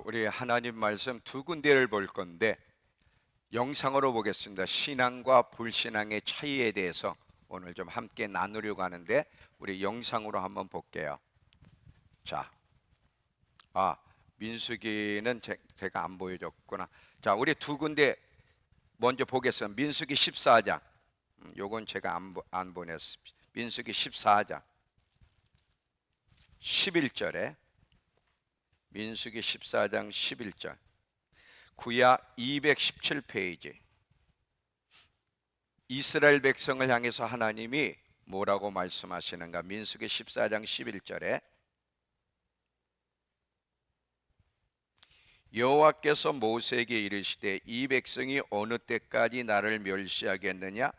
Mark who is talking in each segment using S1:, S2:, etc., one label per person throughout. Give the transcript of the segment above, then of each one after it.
S1: 우리 하나님 말씀 두 군데를 볼 건데 영상으로 보겠습니다. 신앙과 불신앙의 차이에 대해서 오늘 좀 함께 나누려고 하는데 우리 영상으로 한번 볼게요. 자, 민수기는 제가 안 보여줬구나. 자, 우리 두 군데 먼저 보겠습니다. 민수기 14장. 요건 제가 안 보냈습니다. 민수기 14장 11절에 민수기 14장 11절 구약 217페이지. 이스라엘 백성을 향해서 하나님이 뭐라고 말씀하시는가? 민수기 14장 11절에 여호와께서 모세에게 이르시되 이 백성이 어느 때까지 나를 멸시하겠느냐?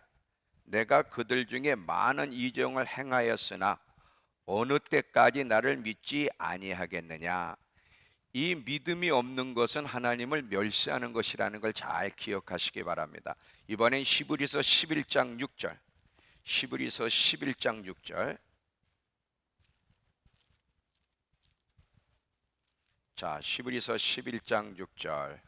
S1: 내가 그들 중에 많은 이정을 행하였으나 어느 때까지 나를 믿지 아니하겠느냐? 이 믿음이 없는 것은 하나님을 멸시하는 것이라는 걸 잘 기억하시기 바랍니다. 이번엔 히브리서 11장 6절. 히브리서 11장 6절. 자, 히브리서 11장 6절.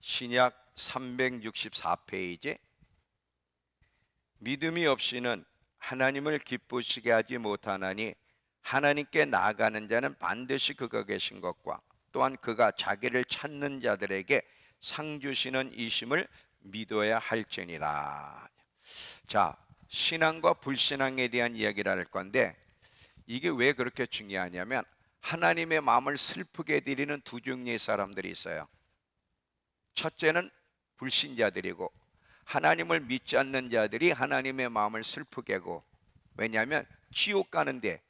S1: 신약 364페이지. 믿음이 없이는 하나님을 기쁘시게 하지 못하나니 하나님께 나아가는 자는 반드시 그가 계신 것과 또한 그가 자기를 찾는 자들에게 상 주시는 이심을 믿어야 할지니라. 자, 신앙과 불신앙에 대한 이야기를 할 건데 이게 왜 그렇게 중요하냐면 하나님의 마음을 슬프게 드리는 두 종류의 사람들이 있어요. 첫째는 불신자들이고 하나님을 믿지 않는 자들이 하나님의 마음을 슬프게 하고, 왜냐하면 지옥 가는데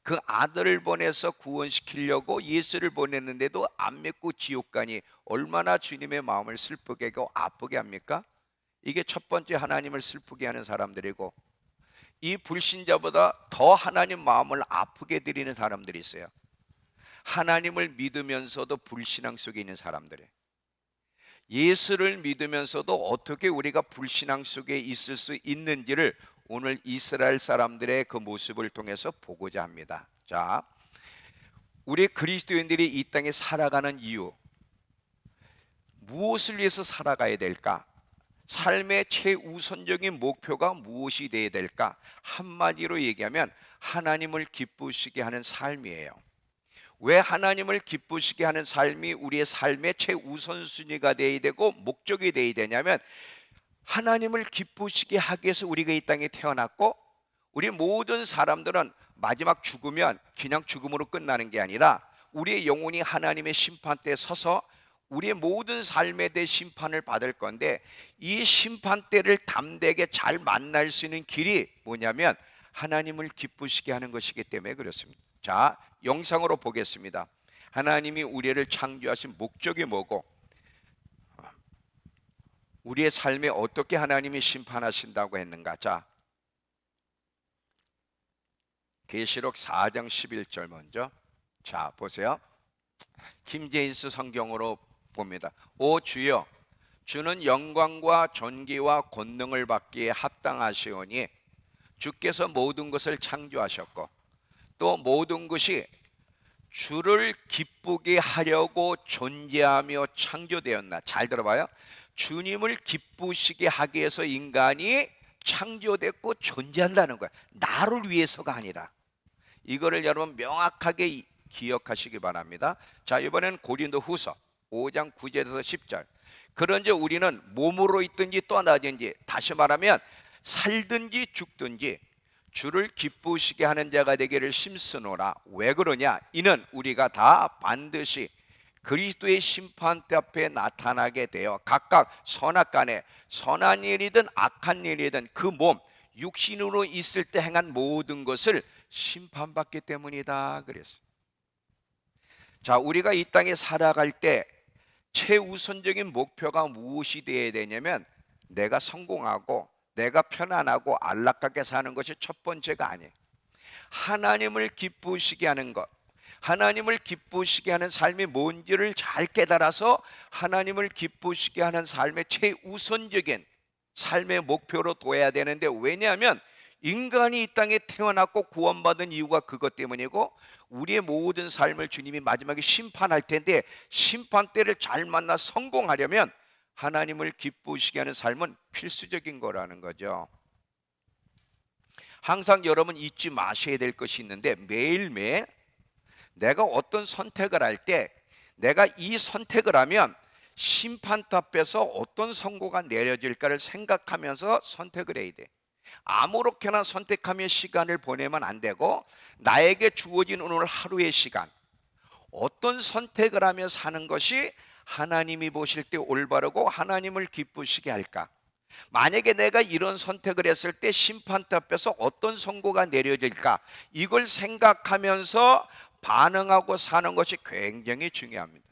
S1: 그 아들을 보내서 구원시키려고 예수를 보냈는데도 안 믿고 지옥 가니 얼마나 주님의 마음을 슬프게 하고 아프게 합니까? 이게 첫 번째 하나님을 슬프게 하는 사람들이고, 이 불신자보다 더 하나님 마음을 아프게 드리는 사람들이 있어요. 하나님을 믿으면서도 불신앙 속에 있는 사람들이에요. 예수를 믿으면서도 어떻게 우리가 불신앙 속에 있을 수 있는지를 오늘 이스라엘 사람들의 그 모습을 통해서 보고자 합니다. 자, 우리 그리스도인들이 이 땅에 살아가는 이유, 무엇을 위해서 살아가야 될까? 삶의 최우선적인 목표가 무엇이 되어야 될까? 한마디로 얘기하면 하나님을 기쁘시게 하는 삶이에요. 왜 하나님을 기쁘시게 하는 삶이 우리의 삶의 최우선순위가 되어야 되고 목적이 되어야 되냐면, 하나님을 기쁘시게 하기 위해서 우리가 이 땅에 태어났고, 우리 모든 사람들은 마지막 죽으면 그냥 죽음으로 끝나는 게 아니라 우리의 영혼이 하나님의 심판대에 서서 우리의 모든 삶에 대해 심판을 받을 건데, 이 심판대를 담대하게 잘 만날 수 있는 길이 뭐냐면 하나님을 기쁘시게 하는 것이기 때문에 그렇습니다. 자, 영상으로 보겠습니다. 하나님이 우리를 창조하신 목적이 뭐고 우리의 삶에 어떻게 하나님이 심판하신다고 했는가? 자, 계시록 4장 11절 먼저. 자, 보세요. 김제인스 성경으로 봅니다. 오 주여, 주는 영광과 존귀와 권능을 받기에 합당하시오니 주께서 모든 것을 창조하셨고 또 모든 것이 주를 기쁘게 하려고 존재하며 창조되었나. 잘 들어봐요. 주님을 기쁘시게 하기 위해서 인간이 창조됐고 존재한다는 거야. 나를 위해서가 아니라. 이거를 여러분 명확하게 기억하시기 바랍니다. 자, 이번엔 고린도후서 5장 9절에서 10절. 그런즉 우리는 몸으로 있든지 떠나든지, 다시 말하면 살든지 죽든지 주를 기쁘시게 하는 자가 되기를 힘쓰노라. 왜 그러냐? 이는 우리가 다 반드시 그리스도의 심판대 앞에 나타나게 되어 각각 선악간에 선한 일이든 악한 일이든 그 몸 육신으로 있을 때 행한 모든 것을 심판받기 때문이다 그랬어요. 자, 우리가 이 땅에 살아갈 때 최우선적인 목표가 무엇이 되어야 되냐면 내가 성공하고 내가 편안하고 안락하게 사는 것이 첫 번째가 아니에요. 하나님을 기쁘시게 하는 것, 하나님을 기쁘시게 하는 삶이 뭔지를 잘 깨달아서 하나님을 기쁘시게 하는 삶의 최우선적인 삶의 목표로 둬야 되는데, 왜냐하면 인간이 이 땅에 태어났고 구원받은 이유가 그것 때문이고, 우리의 모든 삶을 주님이 마지막에 심판할 텐데, 심판 때를 잘 만나 성공하려면 하나님을 기쁘시게 하는 삶은 필수적인 거라는 거죠. 항상 여러분 잊지 마셔야 될 것이 있는데, 매일매일 내가 어떤 선택을 할 때 내가 이 선택을 하면 심판대 앞에서 어떤 선고가 내려질까를 생각하면서 선택을 해야 돼. 아무렇게나 선택하며 시간을 보내면 안 되고, 나에게 주어진 오늘 하루의 시간, 어떤 선택을 하며 사는 것이 하나님이 보실 때 올바르고 하나님을 기쁘시게 할까? 만약에 내가 이런 선택을 했을 때 심판대 앞에서 어떤 선고가 내려질까? 이걸 생각하면서 반응하고 사는 것이 굉장히 중요합니다.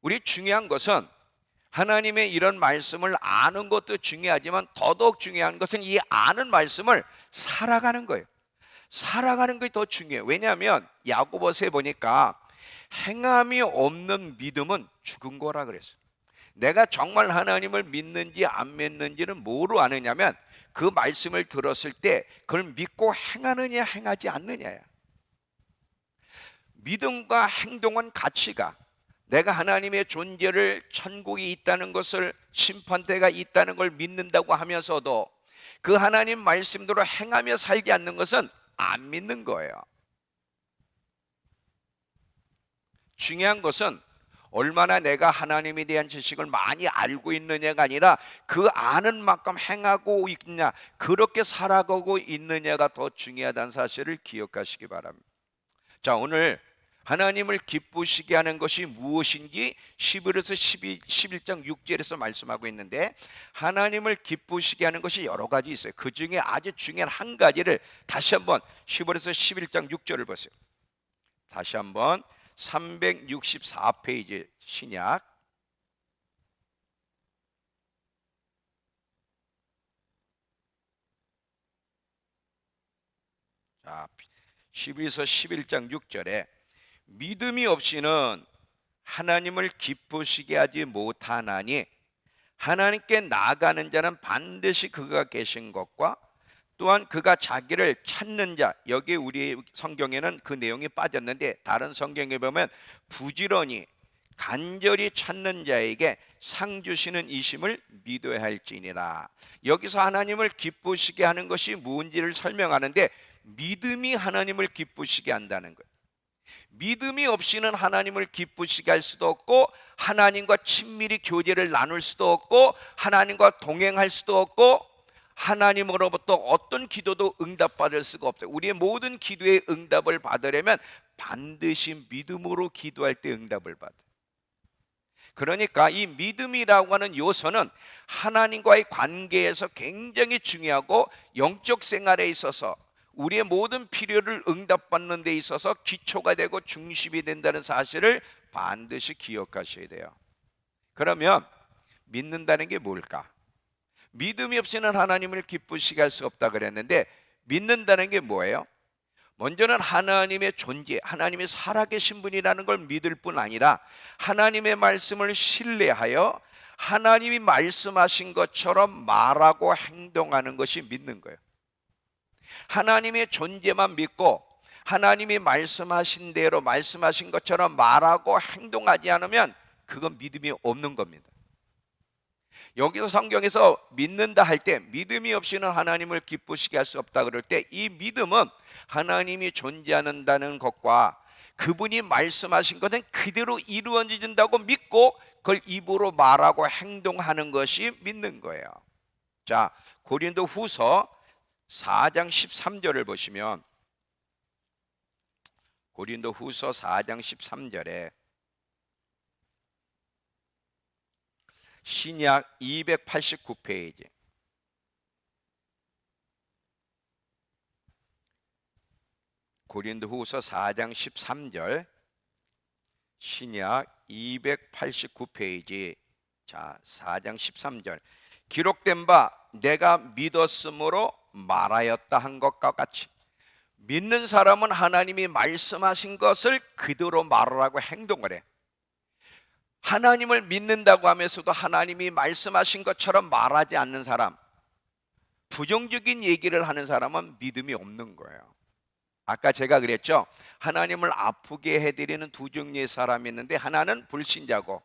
S1: 우리 중요한 것은 하나님의 이런 말씀을 아는 것도 중요하지만 더더욱 중요한 것은 이 아는 말씀을 살아가는 거예요. 살아가는 게 더 중요해요. 왜냐하면 야고보서에 보니까 행함이 없는 믿음은 죽은 거라 그랬어요. 내가 정말 하나님을 믿는지 안 믿는지는 뭐로 아느냐면, 그 말씀을 들었을 때 그걸 믿고 행하느냐 행하지 않느냐야. 믿음과 행동은 가치가, 내가 하나님의 존재를, 천국이 있다는 것을, 심판대가 있다는 걸 믿는다고 하면서도 그 하나님 말씀대로 행하며 살지 않는 것은 안 믿는 거예요. 중요한 것은 얼마나 내가 하나님에 대한 지식을 많이 알고 있느냐가 아니라 그 아는 만큼 행하고 있냐, 그렇게 살아가고 있느냐가 더 중요하다는 사실을 기억하시기 바랍니다. 자, 오늘 하나님을 기쁘시게 하는 것이 무엇인지 11에서 11장 6절에서 말씀하고 있는데, 하나님을 기쁘시게 하는 것이 여러 가지 있어요. 그 중에 아주 중요한 한 가지를 다시 한번 11에서 11장 6절을 보세요. 다시 한번 364페이지 신약, 자, 11에서 11장 6절에 믿음이 없이는 하나님을 기쁘시게 하지 못하나니, 하나님께 나아가는 자는 반드시 그가 계신 것과 또한 그가 자기를 찾는 자, 여기 우리 성경에는 그 내용이 빠졌는데 다른 성경에 보면 부지런히 간절히 찾는 자에게 상 주시는 이심을 믿어야 할지니라. 여기서 하나님을 기쁘시게 하는 것이 뭔지를 설명하는데, 믿음이 하나님을 기쁘시게 한다는 거예요. 믿음이 없이는 하나님을 기쁘시게 할 수도 없고, 하나님과 친밀히 교제를 나눌 수도 없고, 하나님과 동행할 수도 없고, 하나님으로부터 어떤 기도도 응답받을 수가 없어요. 우리의 모든 기도의 응답을 받으려면 반드시 믿음으로 기도할 때 응답을 받아요. 그러니까 이 믿음이라고 하는 요소는 하나님과의 관계에서 굉장히 중요하고, 영적 생활에 있어서 우리의 모든 필요를 응답받는 데 있어서 기초가 되고 중심이 된다는 사실을 반드시 기억하셔야 돼요. 그러면 믿는다는 게 뭘까? 믿음이 없이는 하나님을 기쁘시게 할 수 없다 그랬는데, 믿는다는 게 뭐예요? 먼저는 하나님의 존재, 하나님이 살아계신 분이라는 걸 믿을 뿐 아니라 하나님의 말씀을 신뢰하여 하나님이 말씀하신 것처럼 말하고 행동하는 것이 믿는 거예요. 하나님의 존재만 믿고 하나님이 말씀하신 대로 말씀하신 것처럼 말하고 행동하지 않으면 그건 믿음이 없는 겁니다. 여기서 성경에서 믿는다 할 때, 믿음이 없이는 하나님을 기쁘시게 할 수 없다 그럴 때, 이 믿음은 하나님이 존재한다는 것과 그분이 말씀하신 것은 그대로 이루어진다고 믿고 그걸 입으로 말하고 행동하는 것이 믿는 거예요. 자, 고린도 후서 4장 13절을 보시면, 고린도 후서 4장 13절에 신약 289페이지, 고린도후서 4장 13절, 신약 289페이지. 자, 4장 13절, 기록된 바 내가 믿었으므로 말하였다 한 것과 같이, 믿는 사람은 하나님이 말씀하신 것을 그대로 말하라고 행동을 해. 하나님을 믿는다고 하면서도 하나님이 말씀하신 것처럼 말하지 않는 사람, 부정적인 얘기를 하는 사람은 믿음이 없는 거예요. 아까 제가 그랬죠. 하나님을 아프게 해드리는 두 종류의 사람이 있는데, 하나는 불신자고,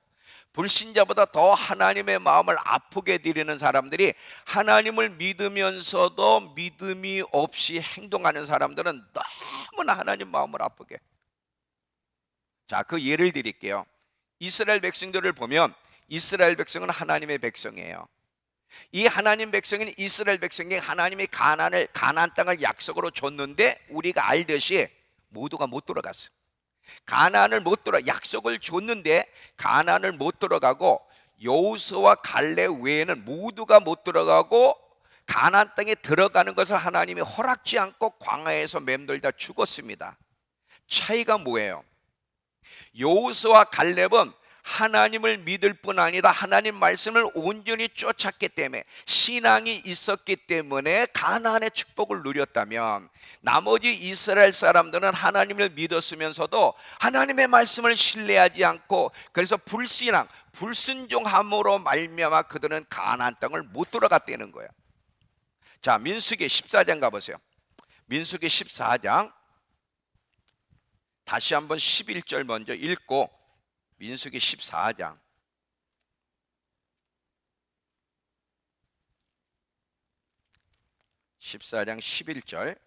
S1: 불신자보다 더 하나님의 마음을 아프게 드리는 사람들이, 하나님을 믿으면서도 믿음이 없이 행동하는 사람들은 너무나 하나님 마음을 아프게. 자, 그 예를 드릴게요. 이스라엘 백성들을 보면, 이스라엘 백성은 하나님의 백성이에요. 이 하나님 백성인 이스라엘 백성이 하나님이 가나안 땅을 약속으로 줬는데, 우리가 알듯이 모두가 못 들어갔어. 가나안을 못 들어, 약속을 줬는데 가나안을 못 들어가고, 여호수아와 갈렙 외에는 모두가 못 들어가고, 가나안 땅에 들어가는 것을 하나님이 허락지 않고 광야에서 맴돌다 죽었습니다. 차이가 뭐예요? 여호수아와 갈렙은 하나님을 믿을 뿐 아니라 하나님 말씀을 온전히 쫓았기 때문에, 신앙이 있었기 때문에 가나안의 축복을 누렸다면, 나머지 이스라엘 사람들은 하나님을 믿었으면서도 하나님의 말씀을 신뢰하지 않고, 그래서 불신앙, 불순종함으로 말미암아 그들은 가나안 땅을 못 들어갔다는 거예요. 자, 민수기 14장 가보세요. 민수기 14장 다시 한번 11절 먼저 읽고, 민수기 14장 11절.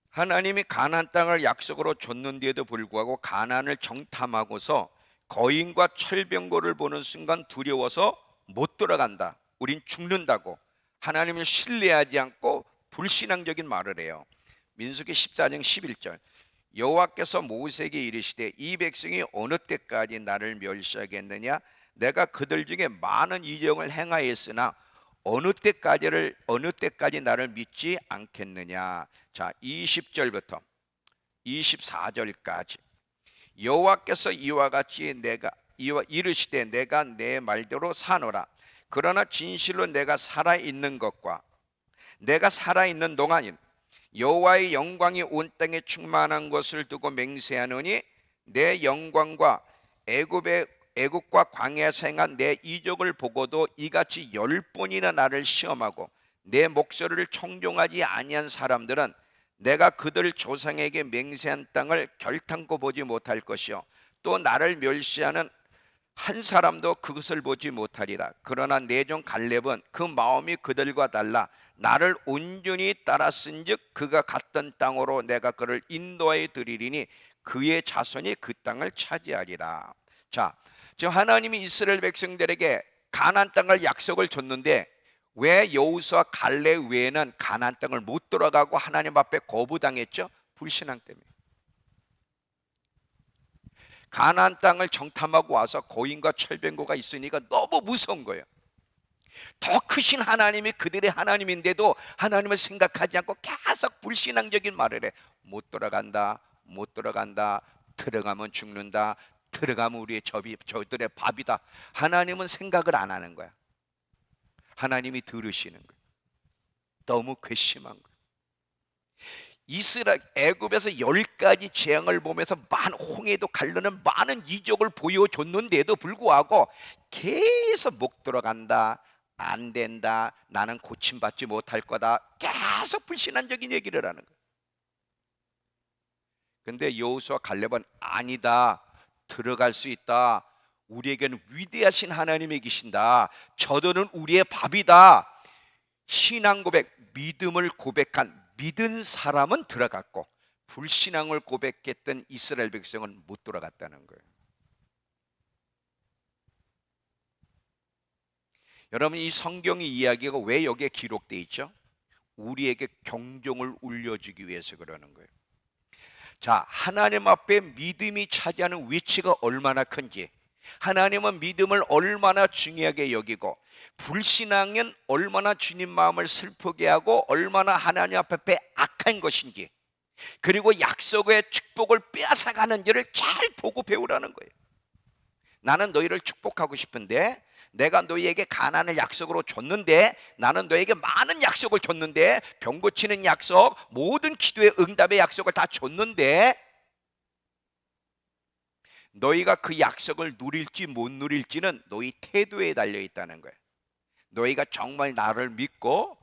S1: 하나님이 가나안 땅을 약속으로 줬는데도 불구하고 가나안을 정탐하고서 거인과 철병거를 보는 순간 두려워서 못 들어간다, 우린 죽는다고 하나님을 신뢰하지 않고 불신앙적인 말을 해요. 민수기 14장 11절. 여호와께서 모세에게 이르시되, 이 백성이 어느 때까지 나를 멸시하겠느냐? 내가 그들 중에 많은 이적을 행하였으나 어느 때까지 나를 믿지 않겠느냐? 자, 20절부터 24절까지. 여호와께서 이와 같이 이르시되, 내가 내 말대로 사노라. 그러나 진실로 내가 살아있는 것과 내가 살아있는 동안인 여호와의 영광이 온 땅에 충만한 것을 두고 맹세하노니, 내 영광과 애굽과 광야에서 행한 내 이적을 보고도 이같이 10번이나 나를 시험하고 내 목소리를 청종하지 아니한 사람들은 내가 그들 조상에게 맹세한 땅을 결탄코 보지 못할 것이요, 또 나를 멸시하는 한 사람도 그것을 보지 못하리라. 그러나 내 종 갈렙은 그 마음이 그들과 달라 나를 온전히 따랐은즉 그가 갔던 땅으로 내가 그를 인도하여 드리리니 그의 자손이 그 땅을 차지하리라. 자, 지금 하나님이 이스라엘 백성들에게 가나안 땅을 약속을 줬는데, 왜 여호수아 갈렙 외에는 가나안 땅을 못 들어가고 하나님 앞에 거부당했죠? 불신앙 때문에. 가나안 땅을 정탐하고 와서 거인과 철병거가 있으니까 너무 무서운 거예요. 더 크신 하나님이 그들의 하나님인데도 하나님을 생각하지 않고 계속 불신앙적인 말을 해. 못 들어간다, 못 들어간다, 들어가면 죽는다, 들어가면 우리의 저들의 밥이다. 하나님은 생각을 안 하는 거야. 하나님이 들으시는 거야. 너무 괘씸한 거야. 애굽에서 10가지 재앙을 보면서 홍해도 가르는 많은 이적을 보여줬는데도 불구하고 계속 못 들어간다, 안 된다, 나는 고침받지 못할 거다, 계속 불신앙적인 얘기를 하는 거예요. 근데 여호수아 갈렙은 아니다, 들어갈 수 있다, 우리에게는 위대하신 하나님이 계신다, 저들은 우리의 밥이다. 신앙 고백, 믿음을 고백한 믿은 사람은 들어갔고, 불신앙을 고백했던 이스라엘 백성은 못 들어갔다는 거예요. 여러분, 이 성경의 이야기가 왜 여기에 기록되어 있죠? 우리에게 경종을 울려주기 위해서 그러는 거예요. 자, 하나님 앞에 믿음이 차지하는 위치가 얼마나 큰지, 하나님은 믿음을 얼마나 중요하게 여기고, 불신앙은 얼마나 주님 마음을 슬프게 하고 얼마나 하나님 앞에 악한 것인지, 그리고 약속의 축복을 빼앗아가는지를 잘 보고 배우라는 거예요. 나는 너희를 축복하고 싶은데, 내가 너희에게 가나안을 약속으로 줬는데, 나는 너희에게 많은 약속을 줬는데, 병 고치는 약속, 모든 기도의 응답의 약속을 다 줬는데, 너희가 그 약속을 누릴지 못 누릴지는 너희 태도에 달려 있다는 거예요. 너희가 정말 나를 믿고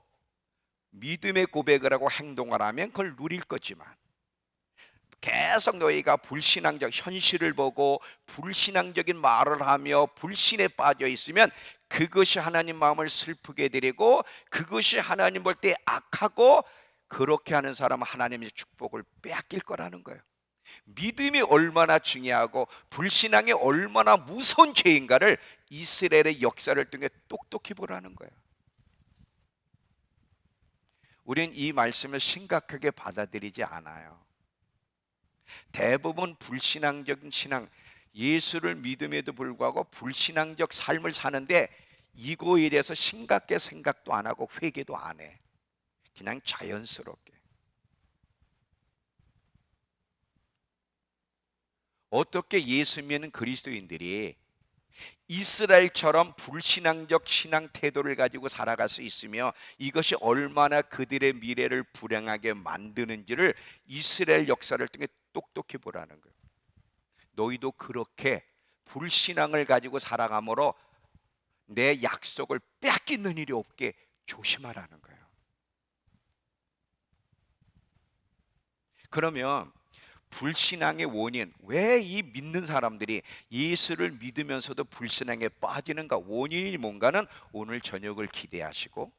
S1: 믿음의 고백을 하고 행동을 하면 그걸 누릴 거지만, 계속 너희가 불신앙적 현실을 보고 불신앙적인 말을 하며 불신에 빠져 있으면 그것이 하나님 마음을 슬프게 드리고 그것이 하나님 볼 때 악하고, 그렇게 하는 사람은 하나님의 축복을 빼앗길 거라는 거예요. 믿음이 얼마나 중요하고 불신앙이 얼마나 무서운 죄인가를 이스라엘의 역사를 통해 똑똑히 보라는 거예요. 우리는 이 말씀을 심각하게 받아들이지 않아요. 대부분 불신앙적인 신앙, 예수를 믿음에도 불구하고 불신앙적 삶을 사는데 이거에 대해서 심각하게 생각도 안 하고 회개도 안 해. 그냥 자연스럽게. 어떻게 예수 믿는 그리스도인들이 이스라엘처럼 불신앙적 신앙 태도를 가지고 살아갈 수 있으며 이것이 얼마나 그들의 미래를 불행하게 만드는지를 이스라엘 역사를 통해 똑똑히 보라는 거예요. 너희도 그렇게 불신앙을 가지고 살아감으로 내 약속을 빼앗기는 일이 없게 조심하라는 거예요. 그러면 불신앙의 원인, 왜 이 믿는 사람들이 예수를 믿으면서도 불신앙에 빠지는가, 원인이 뭔가는 오늘 저녁을 기대하시고,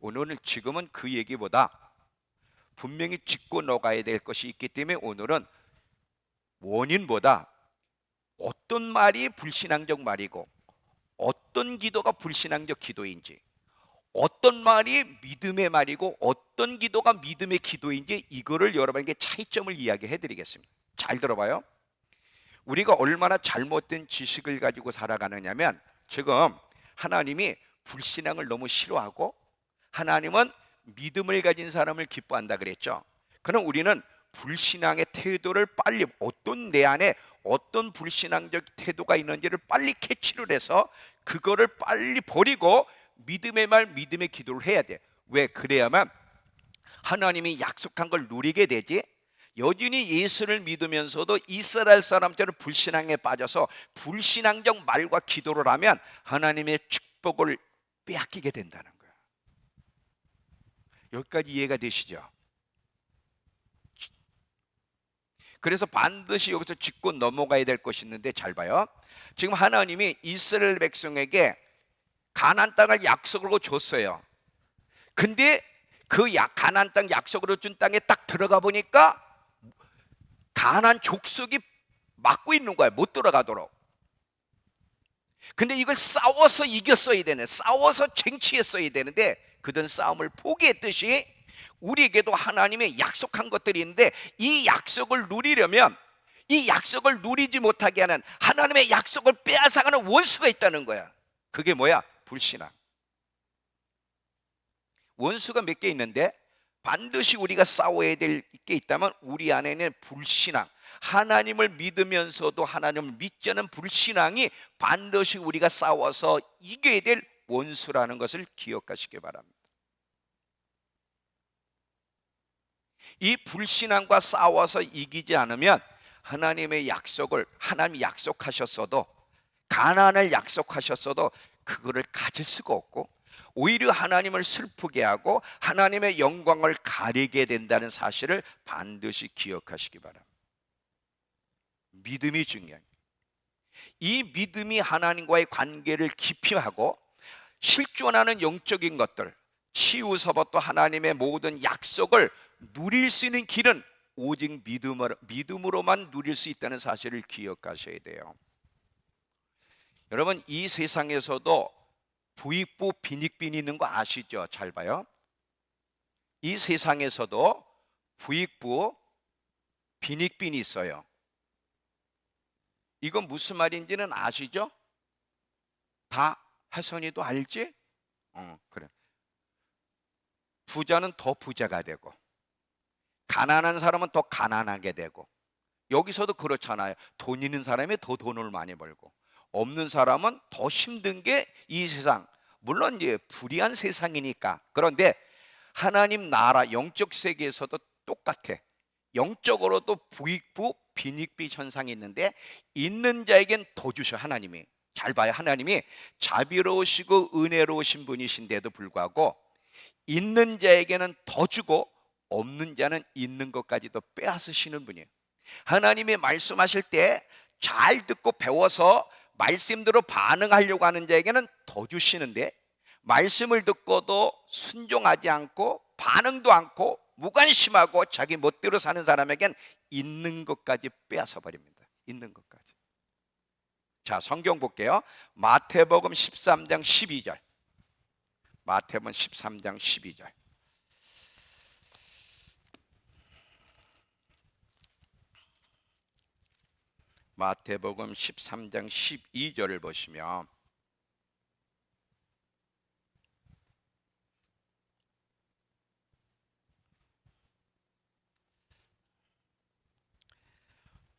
S1: 오늘 지금은 그 얘기보다 분명히 짚고 넘어가야 될 것이 있기 때문에 오늘은 원인보다 어떤 말이 불신앙적 말이고 어떤 기도가 불신앙적 기도인지, 어떤 말이 믿음의 말이고 어떤 기도가 믿음의 기도인지, 이거를 여러분에게 차이점을 이야기해 드리겠습니다. 잘 들어봐요. 우리가 얼마나 잘못된 지식을 가지고 살아가느냐면, 지금 하나님이 불신앙을 너무 싫어하고 하나님은 믿음을 가진 사람을 기뻐한다 그랬죠. 그럼 우리는 불신앙의 태도를 빨리, 어떤 내 안에 어떤 불신앙적 태도가 있는지를 빨리 캐치를 해서 그거를 빨리 버리고 믿음의 말, 믿음의 기도를 해야 돼. 왜? 그래야만 하나님이 약속한 걸 누리게 되지. 여전히 예수를 믿으면서도 이스라엘 사람처럼 불신앙에 빠져서 불신앙적 말과 기도를 하면 하나님의 축복을 빼앗기게 된다는 거야. 여기까지 이해가 되시죠? 그래서 반드시 여기서 짚고 넘어가야 될 것이 있는데, 잘 봐요. 지금 하나님이 이스라엘 백성에게 가나안 땅을 약속으로 줬어요. 근데 그 가나안 땅 약속으로 준 땅에 딱 들어가 보니까 가나안 족속이 막고 있는 거야, 못 들어가도록. 근데 이걸 싸워서 이겼어야 되네, 싸워서 쟁취했어야 되는데 그들은 싸움을 포기했듯이 우리에게도 하나님의 약속한 것들이 있는데, 이 약속을 누리려면, 이 약속을 누리지 못하게 하는, 하나님의 약속을 빼앗아가는 원수가 있다는 거야. 그게 뭐야? 불신앙. 원수가 몇 개 있는데 반드시 우리가 싸워야 될 게 있다면 우리 안에는 불신앙, 하나님을 믿으면서도 하나님을 믿지 않은 불신앙이 반드시 우리가 싸워서 이겨야 될 원수라는 것을 기억하시기 바랍니다. 이 불신앙과 싸워서 이기지 않으면 하나님의 약속을, 하나님이 약속하셨어도, 가나안을 약속하셨어도 그거를 가질 수가 없고 오히려 하나님을 슬프게 하고 하나님의 영광을 가리게 된다는 사실을 반드시 기억하시기 바랍니다. 믿음이 중요합니다. 이 믿음이 하나님과의 관계를 깊이 하고 실존하는 영적인 것들, 치유서부터 하나님의 모든 약속을 누릴 수 있는 길은 오직 믿음으로만 누릴 수 있다는 사실을 기억하셔야 돼요. 여러분, 이 세상에서도 부익부 빈익빈이 있는 거 아시죠? 잘 봐요. 이 세상에서도 부익부 빈익빈이 있어요. 이건 무슨 말인지는 아시죠? 다 하선이도 알지? 그래. 부자는 더 부자가 되고 가난한 사람은 더 가난하게 되고, 여기서도 그렇잖아요. 돈 있는 사람이 더 돈을 많이 벌고 없는 사람은 더 힘든 게 이 세상. 물론 이제 불의한 세상이니까. 그런데 하나님 나라 영적 세계에서도 똑같아. 영적으로도 부익부 빈익빈 현상이 있는데 있는 자에겐 더 주셔, 하나님이. 잘 봐요. 하나님이 자비로우시고 은혜로우신 분이신데도 불구하고 있는 자에게는 더 주고 없는 자는 있는 것까지도 빼앗으시는 분이에요. 하나님이 말씀하실 때 잘 듣고 배워서 말씀대로 반응하려고 하는 자에게는 더 주시는데, 말씀을 듣고도 순종하지 않고 반응도 않고 무관심하고 자기 멋대로 사는 사람에겐 있는 것까지 빼앗아 버립니다. 있는 것까지. 자, 성경 볼게요. 마태복음 13장 12절. 마태복음 13장 12절. 마태복음 13장 12절을 보시면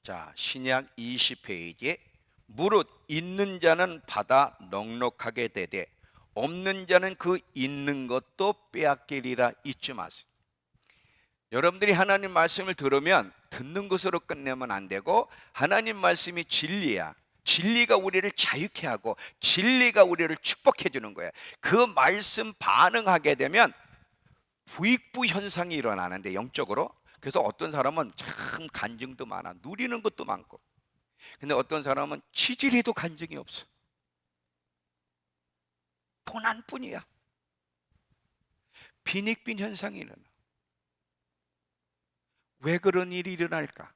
S1: 자, 신약 20페이지. 무릇 있는 자는 받아 넉넉하게 되되 없는 자는 그 있는 것도 빼앗기리라. 잊지 마세요. 여러분들이 하나님 말씀을 들으면 듣는 것으로 끝내면 안 되고, 하나님 말씀이 진리야. 진리가 우리를 자유케 하고 진리가 우리를 축복해 주는 거예요. 그 말씀 반응하게 되면 부익부 현상이 일어나는데, 영적으로. 그래서 어떤 사람은 참 간증도 많아, 누리는 것도 많고, 근데 어떤 사람은 치질해도 간증이 없어. 고난뿐이야. 빈익빈 현상이 일어나. 왜 그런 일이 일어날까?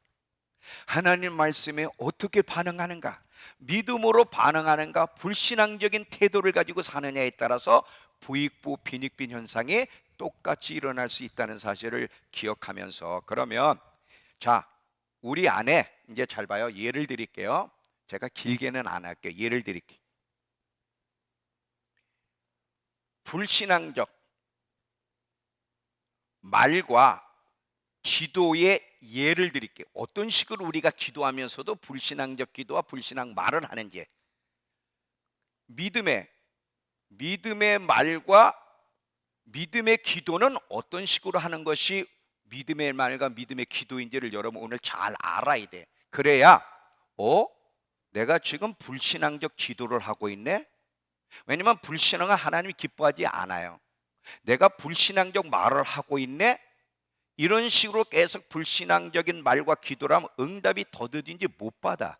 S1: 하나님 말씀에 어떻게 반응하는가? 믿음으로 반응하는가? 불신앙적인 태도를 가지고 사느냐에 따라서 부익부 빈익빈 현상이 똑같이 일어날 수 있다는 사실을 기억하면서, 그러면 자, 우리 안에 이제 잘 봐요. 예를 드릴게요. 제가 길게는 안 할게요. 예를 드릴게요. 불신앙적 말과 기도의 예를 드릴게요. 어떤 식으로 우리가 기도하면서도 불신앙적 기도와 불신앙 말을 하는지. 믿음의 말과 믿음의 기도는 어떤 식으로 하는 것이 믿음의 말과 믿음의 기도인지를 여러분 오늘 잘 알아야 돼. 그래야 내가 지금 불신앙적 기도를 하고 있네. 왜냐면 불신앙은 하나님이 기뻐하지 않아요. 내가 불신앙적 말을 하고 있네. 이런 식으로 계속 불신앙적인 말과 기도를 하면 응답이 더디든지 못 받아.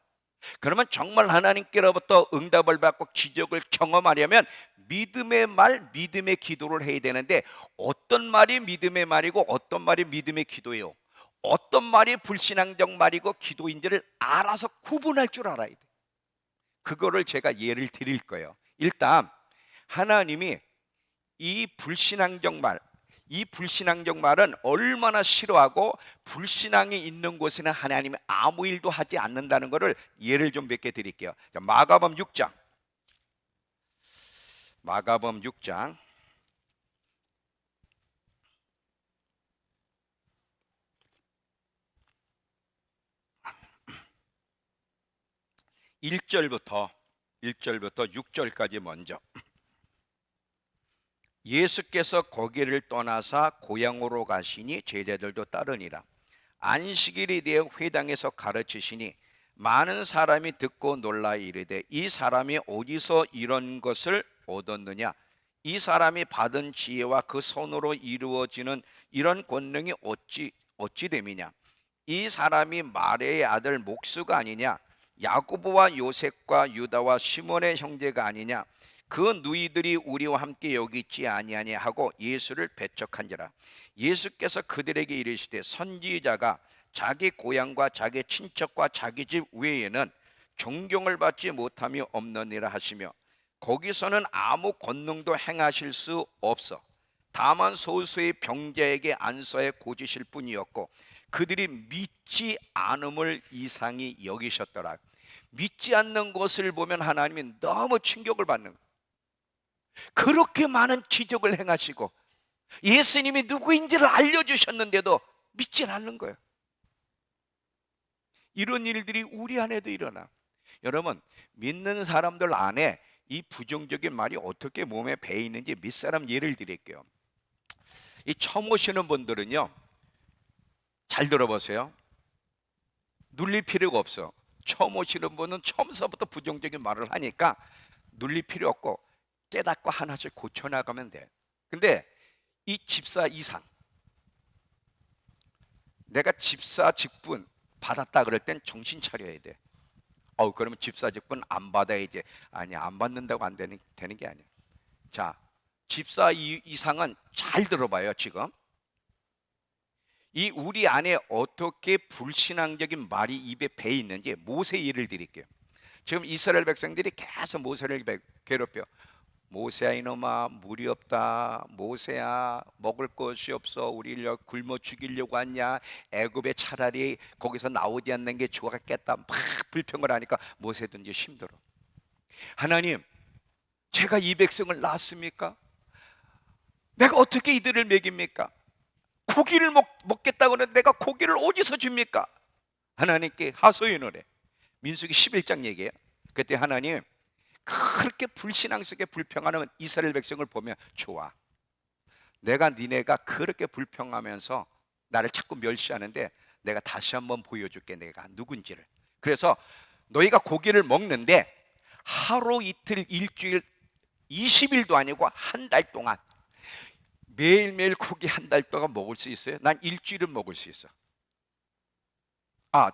S1: 그러면 정말 하나님께로부터 응답을 받고 기적을 경험하려면 믿음의 말, 믿음의 기도를 해야 되는데, 어떤 말이 믿음의 말이고 어떤 말이 믿음의 기도예요? 어떤 말이 불신앙적 말이고 기도인지를 알아서 구분할 줄 알아야 돼. 그거를 제가 예를 드릴 거예요. 일단 하나님이 이 불신앙적 말은 얼마나 싫어하고, 불신앙이 있는 곳에는 하나님이 아무 일도 하지 않는다는 것을 예를 좀 몇 개 드릴게요. 자, 마가복음 6장 1절부터 6절까지 먼저. 예수께서 거기를 떠나사 고향으로 가시니 제자들도 따르니라. 안식일이 되어 회당에서 가르치시니 많은 사람이 듣고 놀라 이르되, 이 사람이 어디서 이런 것을 얻었느냐? 이 사람이 받은 지혜와 그 손으로 이루어지는 이런 권능이 어찌 됨이냐? 이 사람이 마레의 아들 목수가 아니냐? 야고보와 요셉과 유다와 시몬의 형제가 아니냐? 그 누이들이 우리와 함께 여기 있지 아니하냐 하고 예수를 배척한지라. 예수께서 그들에게 이르시되, 선지자가 자기 고향과 자기 친척과 자기 집 외에는 존경을 받지 못함이 없느니라 하시며, 거기서는 아무 권능도 행하실 수 없어 다만 소수의 병자에게 안서에 고지실 뿐이었고, 그들이 믿지 않음을 이상히 여기셨더라. 믿지 않는 것을 보면 하나님이 너무 충격을 받는 거예요. 그렇게 많은 기적을 행하시고 예수님이 누구인지를 알려주셨는데도 믿지 않는 거예요. 이런 일들이 우리 안에도 일어나. 여러분, 믿는 사람들 안에 이 부정적인 말이 어떻게 몸에 배어 있는지 몇 사람 예를 드릴게요. 이 처음 오시는 분들은요, 잘 들어보세요. 눌릴 필요가 없어. 처음 오시는 분은 처음서부터 부정적인 말을 하니까 눌릴 필요 없고 깨닫고 하나씩 고쳐나가면 돼. 근데 이 집사 이상, 내가 집사 직분 받았다 그럴 땐 정신 차려야 돼. 그러면 집사 직분 안 받아야지. 아니, 안 받는다고 안 되는 게 아니야. 자, 집사 이상은 잘 들어봐요. 지금 이 우리 안에 어떻게 불신앙적인 말이 입에 배 있는지 모세 예를 드릴게요. 지금 이스라엘 백성들이 계속 모세를 괴롭혀. 모세야 이놈아, 물이 없다. 모세야, 먹을 것이 없어. 우리를 굶어 죽이려고 하냐. 애굽에 차라리 거기서 나오지 않는 게 좋았겠다. 막 불평을 하니까 모세도 이제 힘들어. 하나님, 제가 이 백성을 낳았습니까? 내가 어떻게 이들을 먹입니까? 고기를 먹겠다고 하는데 내가 고기를 어디서 줍니까? 하나님께 하소연을 해. 민수기 11장 얘기예요. 그때 하나님, 그렇게 불신앙스럽게 불평하는 이스라엘 백성을 보면 좋아. 내가 니네가 그렇게 불평하면서 나를 자꾸 멸시하는데 내가 다시 한번 보여줄게, 내가 누군지를. 그래서 너희가 고기를 먹는데 하루 이틀 일주일 20일도 아니고 한 달 동안 매일매일 고기 한 달 동안 먹을 수 있어요? 난 일주일은 먹을 수 있어.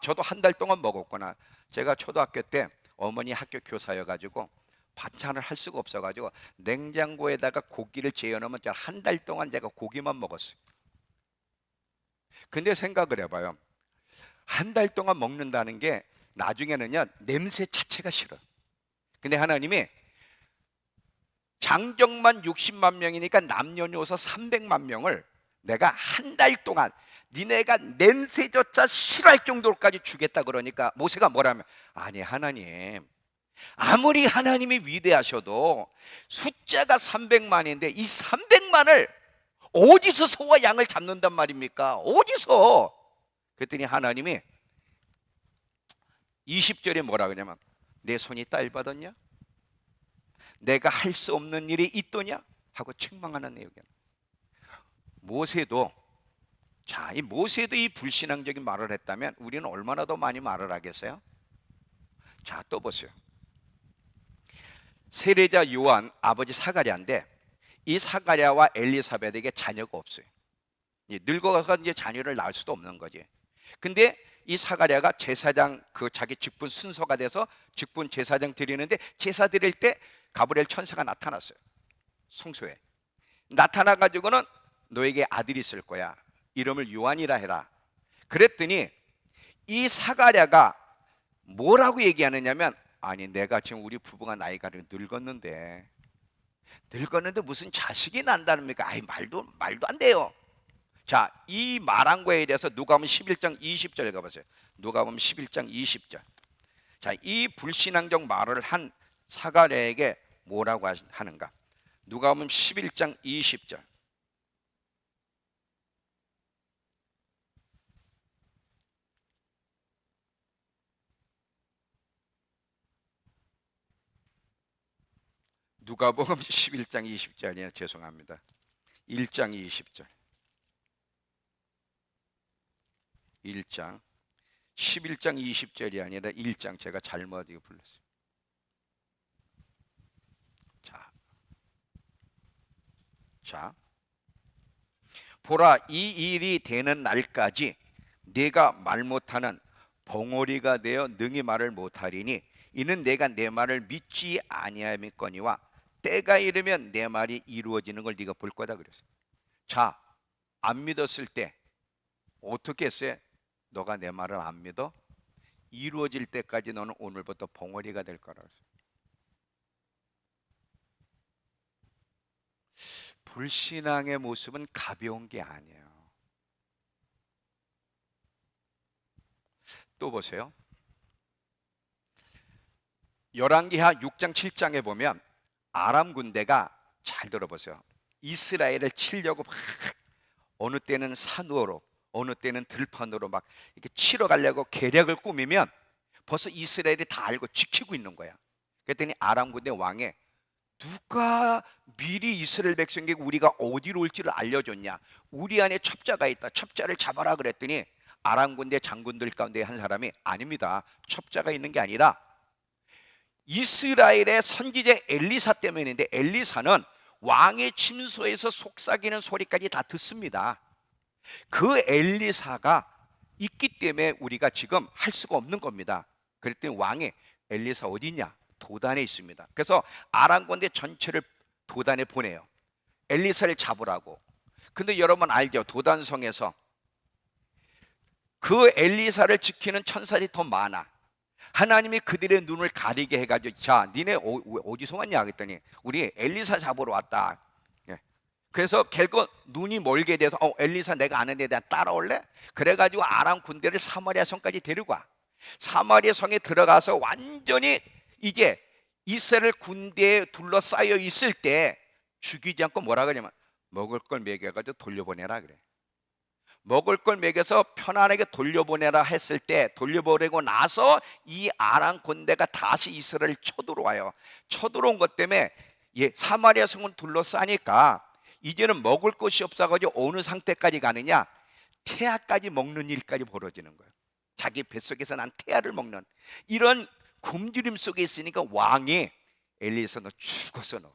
S1: 저도 한 달 동안 먹었구나. 제가 초등학교 때 어머니 학교 교사여가지고 반찬을 할 수가 없어가지고 냉장고에다가 고기를 재워놓으면 한 달 동안 제가 고기만 먹었어요. 근데 생각을 해봐요. 한 달 동안 먹는다는 게 나중에는요, 냄새 자체가 싫어. 근데 하나님이 장정만 60만 명이니까 남녀노소 300만 명을 내가 한 달 동안 니네가 냄새조차 싫어할 정도로까지 주겠다 그러니까 모세가 뭐라면, 아니 하나님, 아무리 하나님이 위대하셔도 숫자가 300만인데 이 300만을 어디서 소와 양을 잡는단 말입니까? 어디서? 그랬더니 하나님이 20절에 뭐라 그러냐면, 내 손이 딸받았냐? 내가 할 수 없는 일이 있더냐? 하고 책망하는 내용이야. 모세도, 이 모세도 이 불신앙적인 말을 했다면 우리는 얼마나 더 많이 말을 하겠어요? 자, 또 보세요. 세례자 요한 아버지 사가랴인데 이 사가랴와 엘리사벳에게 자녀가 없어요. 늙어가서 이제 자녀를 낳을 수도 없는 거지. 근데 이 사가랴가 제사장 자기 직분 순서가 돼서 직분 제사장 드리는데 제사 드릴 때 가브리엘 천사가 나타났어요. 성소에 나타나 가지고는 너에게 아들이 있을 거야. 이름을 요한이라 해라. 그랬더니 이 사가랴가 뭐라고 얘기하느냐면, 아니 내가 지금 우리 부부가 나이가 늙었는데 무슨 자식이 난다는니까? 말도 안 돼요. 자, 이 말한 거에 대해서 누가복음 11장 20절 가보세요. 누가복음 11장 20절. 자, 이 불신앙적 말을 한 사가랴에게 뭐라고 하는가? 누가복음 11장 20절. 누가복음 11장 20절이야. 죄송합니다. 1장 20절. 1장 11장 20절이 아니라 1장, 제가 잘못 불렀어요. 자, 보라, 이 일이 되는 날까지 네가 말 못하는 벙어리가 되어 능히 말을 못하리니 이는 내가 내 말을 믿지 아니함이거니와 때가 이르면 내 말이 이루어지는 걸 네가 볼 거다 그랬어요. 자, 안 믿었을 때 어떻게 했어요? 너가 내 말을 안 믿어? 이루어질 때까지 너는 오늘부터 벙어리가 될 거라 그랬어요. 불신앙의 모습은 가벼운 게 아니에요. 또 보세요. 열왕기하 6장 7장에 보면 아람 군대가, 잘 들어보세요, 이스라엘을 치려고 막 어느 때는 산으로 어느 때는 들판으로 막 이렇게 치러 가려고 계략을 꾸미면 벌써 이스라엘이 다 알고 지키고 있는 거야. 그랬더니 아람 군대 왕에, 누가 미리 이스라엘 백성에게 우리가 어디로 올지를 알려줬냐? 우리 안에 첩자가 있다. 첩자를 잡아라 그랬더니 아람 군대 장군들 가운데 한 사람이 아닙니다. 첩자가 있는 게 아니라 이스라엘의 선지자 엘리사 때문인데, 엘리사는 왕의 침소에서 속삭이는 소리까지 다 듣습니다. 그 엘리사가 있기 때문에 우리가 지금 할 수가 없는 겁니다. 그랬더니 왕이 엘리사 어디 있냐? 도단에 있습니다. 그래서 아람 군대 전체를 도단에 보내요. 엘리사를 잡으라고. 근데 여러분 알죠? 도단성에서 그 엘리사를 지키는 천사들이 더 많아. 하나님이 그들의 눈을 가리게 해가지고, 자, 니네 어디서 왔냐 그랬더니 우리 엘리사 잡으러 왔다. 예. 그래서 결국 눈이 멀게 돼서 엘리사 내가 아는 데다 따라올래? 그래가지고 아람 군대를 사마리아 성까지 데리고 와. 사마리아 성에 들어가서 완전히 이제 이스라엘 군대에 둘러싸여 있을 때 죽이지 않고 뭐라 그러냐면 먹을 걸 먹여가지고 돌려보내라 그래. 먹을 걸 먹여서 편안하게 돌려보내라 했을 때, 돌려보내고 나서 이 아람 군대가 다시 이스라엘을 쳐들어와요. 쳐들어온 것 때문에 사마리아 성을 둘러싸니까 이제는 먹을 것이 없어가지고 어느 상태까지 가느냐, 태아까지 먹는 일까지 벌어지는 거예요. 자기 뱃속에서 난 태아를 먹는 이런 굶주림 속에 있으니까 왕이 엘리사 너 죽었어 너.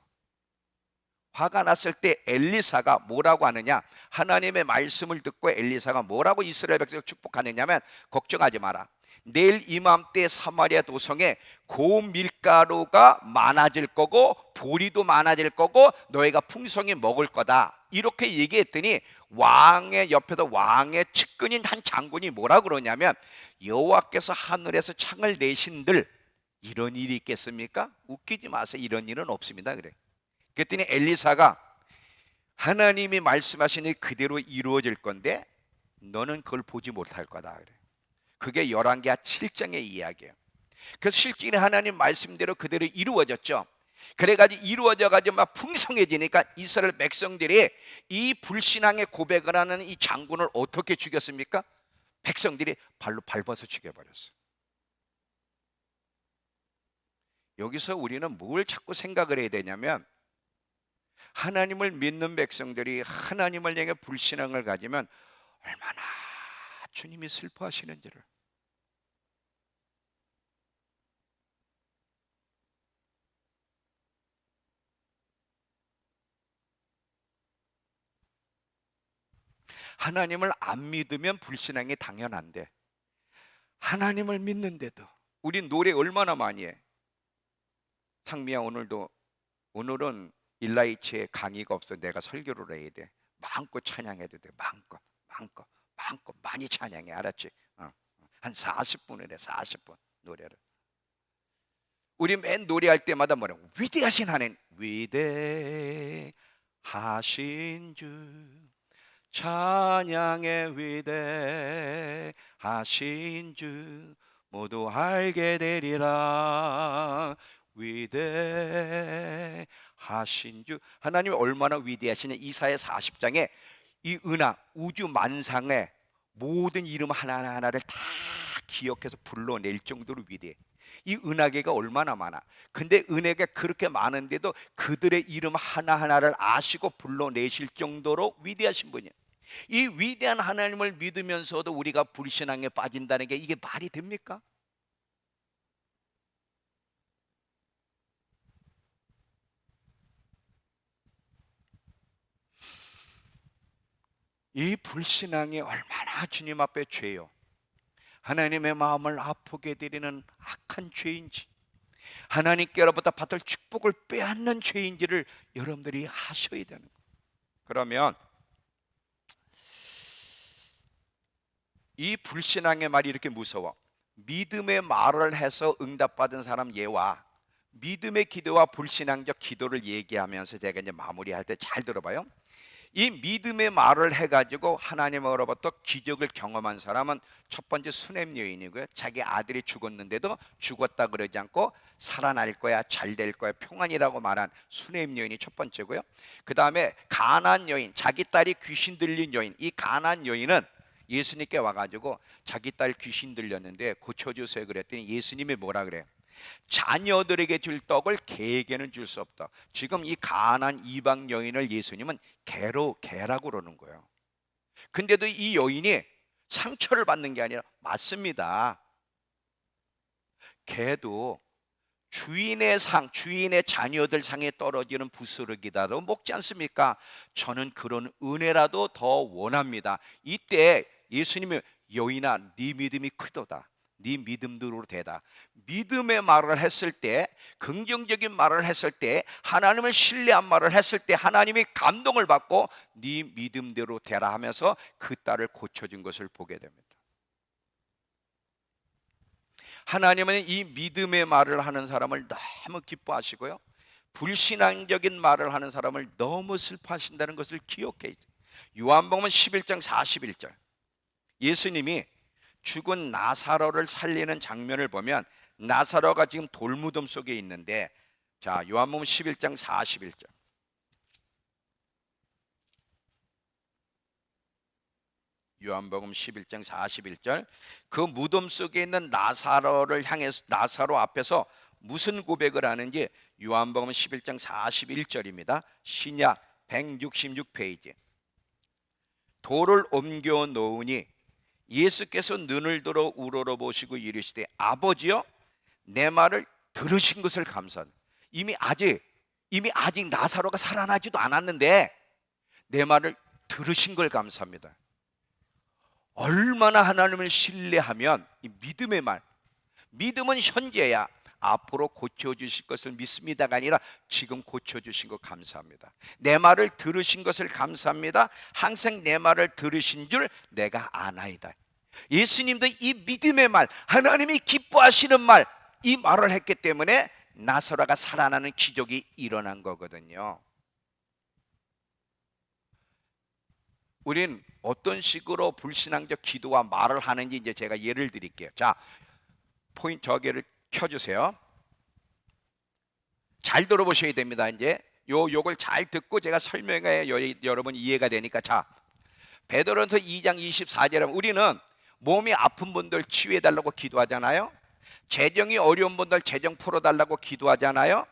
S1: 화가 났을 때 엘리사가 뭐라고 하느냐, 하나님의 말씀을 듣고 엘리사가 뭐라고 이스라엘 백성을 축복하느냐면, 걱정하지 마라. 내일 이맘때 사마리아 도성에 고운 밀가루가 많아질 거고 보리도 많아질 거고 너희가 풍성히 먹을 거다, 이렇게 얘기했더니 왕의 옆에서 왕의 측근인 한 장군이 뭐라 그러냐면, 여호와께서 하늘에서 창을 내신들 이런 일이 있겠습니까? 웃기지 마세요. 이런 일은 없습니다. 그래. 그랬더니 엘리사가 하나님이 말씀하신 일 그대로 이루어질 건데 너는 그걸 보지 못할 거다 그래. 그게 열왕기하 7장의 이야기예요. 그래서 실제 하나님 말씀대로 그대로 이루어졌죠. 그래가지고 이루어져가지고 막 풍성해지니까 이스라엘 백성들이 이 불신앙의 고백을 하는 이 장군을 어떻게 죽였습니까? 백성들이 발로 밟아서 죽여버렸어. 여기서 우리는 뭘 자꾸 생각을 해야 되냐면, 하나님을 믿는 백성들이 하나님을 향해 불신앙을 가지면 얼마나 주님이 슬퍼하시는지를. 하나님을 안 믿으면 불신앙이 당연한데 하나님을 믿는데도 우리 노래 얼마나 많이 해. 상미야, 오늘은 일라이치에 강의가 없어. 내가 설교를 해야 돼. 마음껏 찬양해도 돼. 마음껏 많이 찬양해. 알았지? 한 40분을 해. 40분 노래를. 우리 맨 노래할 때마다 뭐라고? 위대하신 하나님, 위대하신 주 찬양의 위대하신 주 모두 알게 되리라. 위대하신 주. 하나님이 얼마나 위대하시냐. 이사야 40장에 이 은하 우주 만상의 모든 이름 하나하나를 다 기억해서 불러낼 정도로 위대해. 이 은하계가 얼마나 많아. 근데 은하계가 그렇게 많은데도 그들의 이름 하나하나를 아시고 불러내실 정도로 위대하신 분이야. 이 위대한 하나님을 믿으면서도 우리가 불신앙에 빠진다는 게 이게 말이 됩니까? 이 불신앙이 얼마나 주님 앞에 죄요, 하나님의 마음을 아프게 드리는 악한 죄인지, 하나님께로부터 받을 축복을 빼앗는 죄인지를 여러분들이 아셔야 되는 거예요. 그러면 이 불신앙의 말이 이렇게 무서워. 믿음의 말을 해서 응답받은 사람 예와 믿음의 기도와 불신앙적 기도를 얘기하면서 제가 이제 마무리할 때 잘 들어봐요. 이 믿음의 말을 해가지고 하나님으로부터 기적을 경험한 사람은 첫 번째 수냄 여인이고요. 자기 아들이 죽었는데도 죽었다 그러지 않고 살아날 거야, 잘 될 거야, 평안이라고 말한 수냄 여인이 첫 번째고요. 그 다음에 가나안 여인, 자기 딸이 귀신 들린 여인. 이 가나안 여인은 예수님께 와가지고 자기 딸 귀신 들렸는데 고쳐주세요 그랬더니 예수님이 뭐라 그래요? 자녀들에게 줄 떡을 개에게는 줄 수 없다. 지금 이 가난한 이방 여인을 예수님은 개라고 그러는 거예요. 근데도 이 여인이 상처를 받는 게 아니라 맞습니다. 개도 주인의 주인의 자녀들 상에 떨어지는 부스러기라도 먹지 않습니까? 저는 그런 은혜라도 더 원합니다. 이때 예수님이 여인아 네 믿음이 크도다. 네 믿음대로 되다. 믿음의 말을 했을 때, 긍정적인 말을 했을 때, 하나님을 신뢰한 말을 했을 때 하나님이 감동을 받고 네 믿음대로 되라 하면서 그 딸을 고쳐준 것을 보게 됩니다. 하나님은 이 믿음의 말을 하는 사람을 너무 기뻐하시고요, 불신앙적인 말을 하는 사람을 너무 슬퍼하신다는 것을 기억해. 요한복음 11장 41절, 예수님이 죽은 나사로를 살리는 장면을 보면 나사로가 지금 돌무덤 속에 있는데, 자 요한복음 11장 41절, 요한복음 11장 41절, 그 무덤 속에 있는 나사로를 향해서, 나사로 앞에서 무슨 고백을 하는지 요한복음 11장 41절입니다. 신약 166페이지. 돌을 옮겨 놓으니 예수께서 눈을 들어 우러러보시고 이르시되 아버지여 내 말을 들으신 것을 감사합니다. 이미 아직 나사로가 살아나지도 않았는데 내 말을 들으신 걸 감사합니다. 얼마나 하나님을 신뢰하면 이 믿음의 말, 믿음은 현재야 앞으로 고쳐주실 것을 믿습니다가 아니라 지금 고쳐주신 것 감사합니다. 내 말을 들으신 것을 감사합니다. 항상 내 말을 들으신 줄 내가 아나이다. 예수님도 이 믿음의 말, 하나님이 기뻐하시는 말, 이 말을 했기 때문에 나사로가 살아나는 기적이 일어난 거거든요. 우린 어떤 식으로 불신앙적 기도와 말을 하는지 이제 제가 예를 드릴게요. 자, 포인트 저기를 켜주세요. 잘 들어보셔야 됩니다. 이제 요걸 잘 듣고 제가 설명해 여러분 이해가 되니까. 자, 베드로전서 2장 24절에 우리는 몸이 아픈 분들 치유해 달라고 기도하잖아요. 재정이 어려운 분들 재정 풀어달라고 기도하잖아요.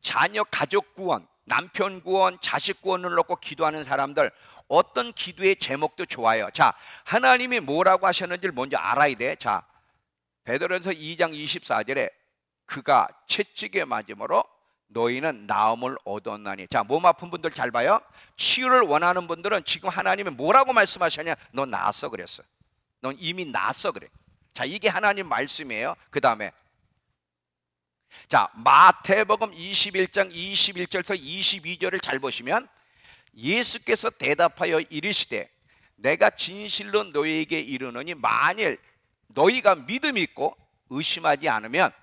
S1: 자녀 가족 구원, 남편 구원, 자식 구원을 놓고 기도하는 사람들, 어떤 기도의 제목도 좋아요. 자, 하나님이 뭐라고 하셨는지를 먼저 알아야 돼. 자, 베드로전서 2장 24절에 그가 채찍에 맞음으로 너희는 나음을 얻었나니. 자, 몸 아픈 분들 잘 봐요. 치유를 원하는 분들은 지금 하나님이 뭐라고 말씀하셨냐? 너 나았어 그랬어. 넌 이미 나았어 그래. 자, 이게 하나님 말씀이에요. 그 다음에 자, 마태복음 21장 21절에서 22절을 잘 보시면 예수께서 대답하여 이르시되 내가 진실로 너희에게 이르노니 만일 너희가 믿음이 있고 의심하지 않으면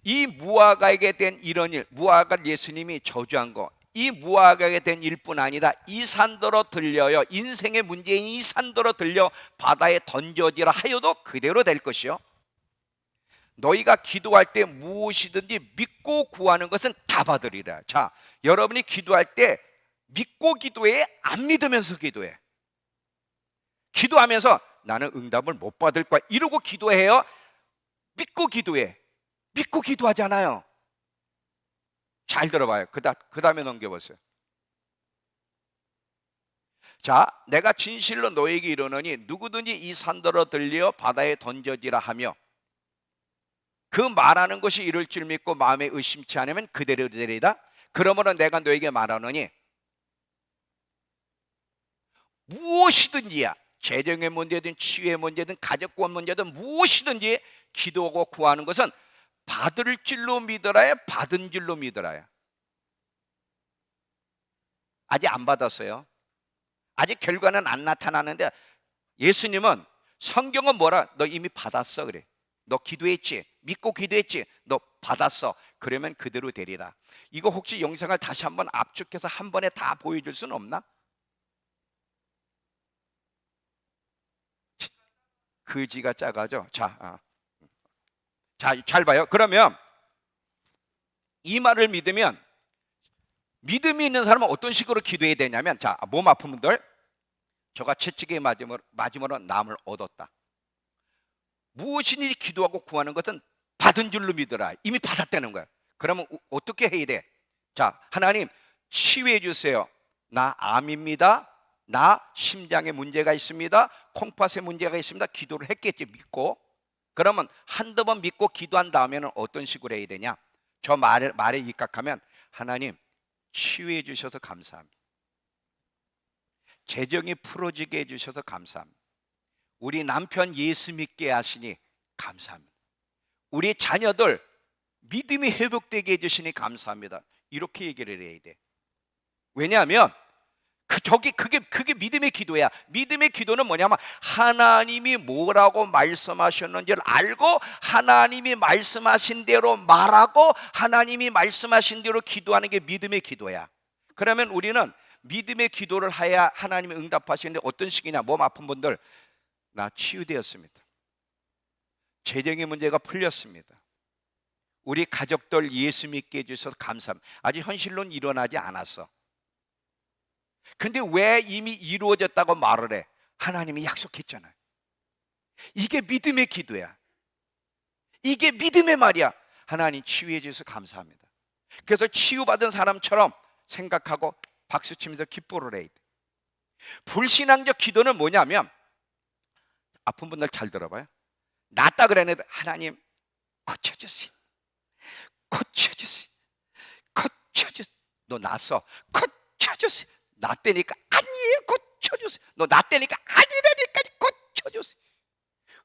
S1: 이 무화과에게 된 이런 일, 무화과 예수님이 저주한 거, 이 무화과에게 된 일뿐 아니라 이 산더러 들려요, 인생의 문제인 이 산더러 들려 바다에 던져지라 하여도 그대로 될 것이요, 너희가 기도할 때 무엇이든지 믿고 구하는 것은 다 받으리라. 자, 여러분이 기도할 때 믿고 기도해? 안 믿으면서 기도해? 기도하면서 나는 응답을 못 받을 거야 이러고 기도해요? 믿고 기도해? 믿고 기도하잖아요. 잘 들어봐요. 그 다음에 넘겨보세요. 자, 내가 진실로 너에게 이르노니 누구든지 이 산더러 들려 바다에 던져지라 하며 그 말하는 것이 이룰 줄 믿고 마음에 의심치 않으면 그대로 되리라. 그러므로 내가 너에게 말하노니 무엇이든지야, 재정의 문제든 치유의 문제든 가족구원 문제든 무엇이든지 기도하고 구하는 것은 받을 줄로 믿으라야, 받은 줄로 믿으라야. 아직 안 받았어요. 아직 결과는 안 나타나는데 예수님은, 성경은 뭐라? 너 이미 받았어 그래. 너 기도했지, 믿고 기도했지, 너 받았어. 그러면 그대로 되리라. 이거 혹시 영상을 다시 한번 압축해서 한 번에 다 보여줄 수는 없나? 그지가 작아져. 자, 잘 봐요. 그러면 이 말을 믿으면, 믿음이 있는 사람은 어떤 식으로 기도해야 되냐면, 자, 몸 아픈 분들, 저가 채찍에 맞음으로 남을 얻었다. 무엇이든지 기도하고 구하는 것은 받은 줄로 믿어라. 이미 받았다는 거야. 그러면 어떻게 해야 돼? 자, 하나님 치유해 주세요. 나 암입니다. 나 심장에 문제가 있습니다, 콩팥에 문제가 있습니다, 기도를 했겠지, 믿고. 그러면 한두 번 믿고 기도한 다음에는 어떤 식으로 해야 되냐? 저 말에 입각하면 하나님 치유해 주셔서 감사합니다, 재정이 풀어지게 해주셔서 감사합니다, 우리 남편 예수 믿게 하시니 감사합니다, 우리 자녀들 믿음이 회복되게 해주시니 감사합니다. 이렇게 얘기를 해야 돼. 왜냐하면 그게 믿음의 기도야. 믿음의 기도는 뭐냐면 하나님이 뭐라고 말씀하셨는지를 알고 하나님이 말씀하신 대로 말하고 하나님이 말씀하신 대로 기도하는 게 믿음의 기도야. 그러면 우리는 믿음의 기도를 해야 하나님이 응답하시는데 어떤 식이냐? 몸 아픈 분들, 나 치유되었습니다, 재정의 문제가 풀렸습니다, 우리 가족들 예수 믿게 해주셔서 감사합니다. 아직 현실로는 일어나지 않았어. 근데 왜 이미 이루어졌다고 말을 해? 하나님이 약속했잖아요. 이게 믿음의 기도야. 이게 믿음의 말이야. 하나님 치유해 주셔서 감사합니다. 그래서 치유받은 사람처럼 생각하고 박수치면서 기뻐를 해야 돼. 불신앙적 기도는 뭐냐면, 아픈 분들 잘 들어봐요. 낫다 그랬는데 하나님 고쳐주세요, 고쳐주세요, 고쳐주세요. 너 낫어, 고쳐주세요. 낫대니까 아니에요, 고쳐주세요. 너 낫대니까 아니라니까 고쳐주세요.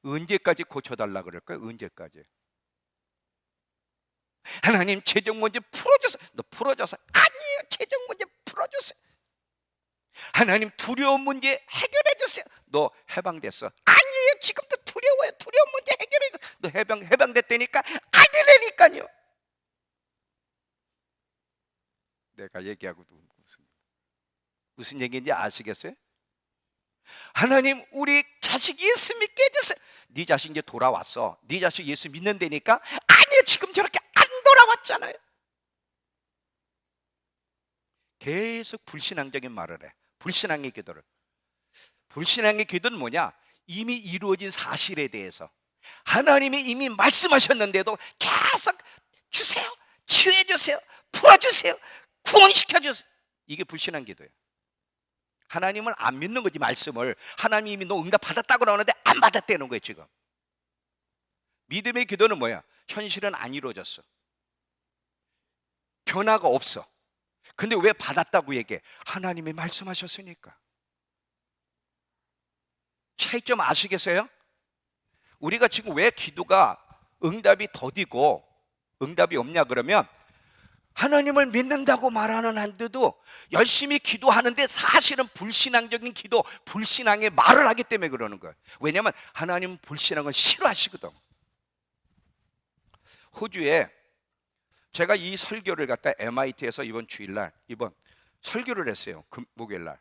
S1: 언제까지 고쳐달라 그럴 거야? 언제까지? 하나님 재정 문제 풀어주세요. 너 풀어줘서 아니에요, 재정 문제 풀어주세요. 하나님 두려운 문제 해결해 주세요. 너 해방됐어. 아니에요, 지금도 두려워요. 두려운 문제 해결해 주세요. 너 해방됐다니까 아니라니까요. 내가 얘기하고도 무슨 얘기인지 아시겠어요? 하나님 우리 자식 예수 믿게 해주세요. 네 자식 이제 돌아왔어. 네 자식 예수 믿는다니까 아니요, 지금 저렇게 안 돌아왔잖아요. 계속 불신앙적인 말을 해. 불신앙의 기도를. 불신앙의 기도는 뭐냐? 이미 이루어진 사실에 대해서 하나님이 이미 말씀하셨는데도 계속 주세요, 치유해 주세요, 풀어주세요, 구원시켜 주세요. 이게 불신앙 기도예요. 하나님을 안 믿는 거지. 말씀을 하나님이 이미 너 응답 받았다고 나오는데 안 받았다는 거예요 지금. 믿음의 기도는 뭐야? 현실은 안 이루어졌어, 변화가 없어. 근데 왜 받았다고 얘기해? 하나님이 말씀하셨으니까. 차이점 아시겠어요? 우리가 지금 왜 기도가 응답이 더디고 응답이 없냐 그러면, 하나님을 믿는다고 말하는 한데도 열심히 기도하는데 사실은 불신앙적인 기도, 불신앙의 말을 하기 때문에 그러는 거예요. 왜냐하면 하나님은 불신앙을 싫어하시거든. 호주에 제가 이 설교를 갖다 MIT에서 이번 주일날 이번 설교를 했어요. 목요일날.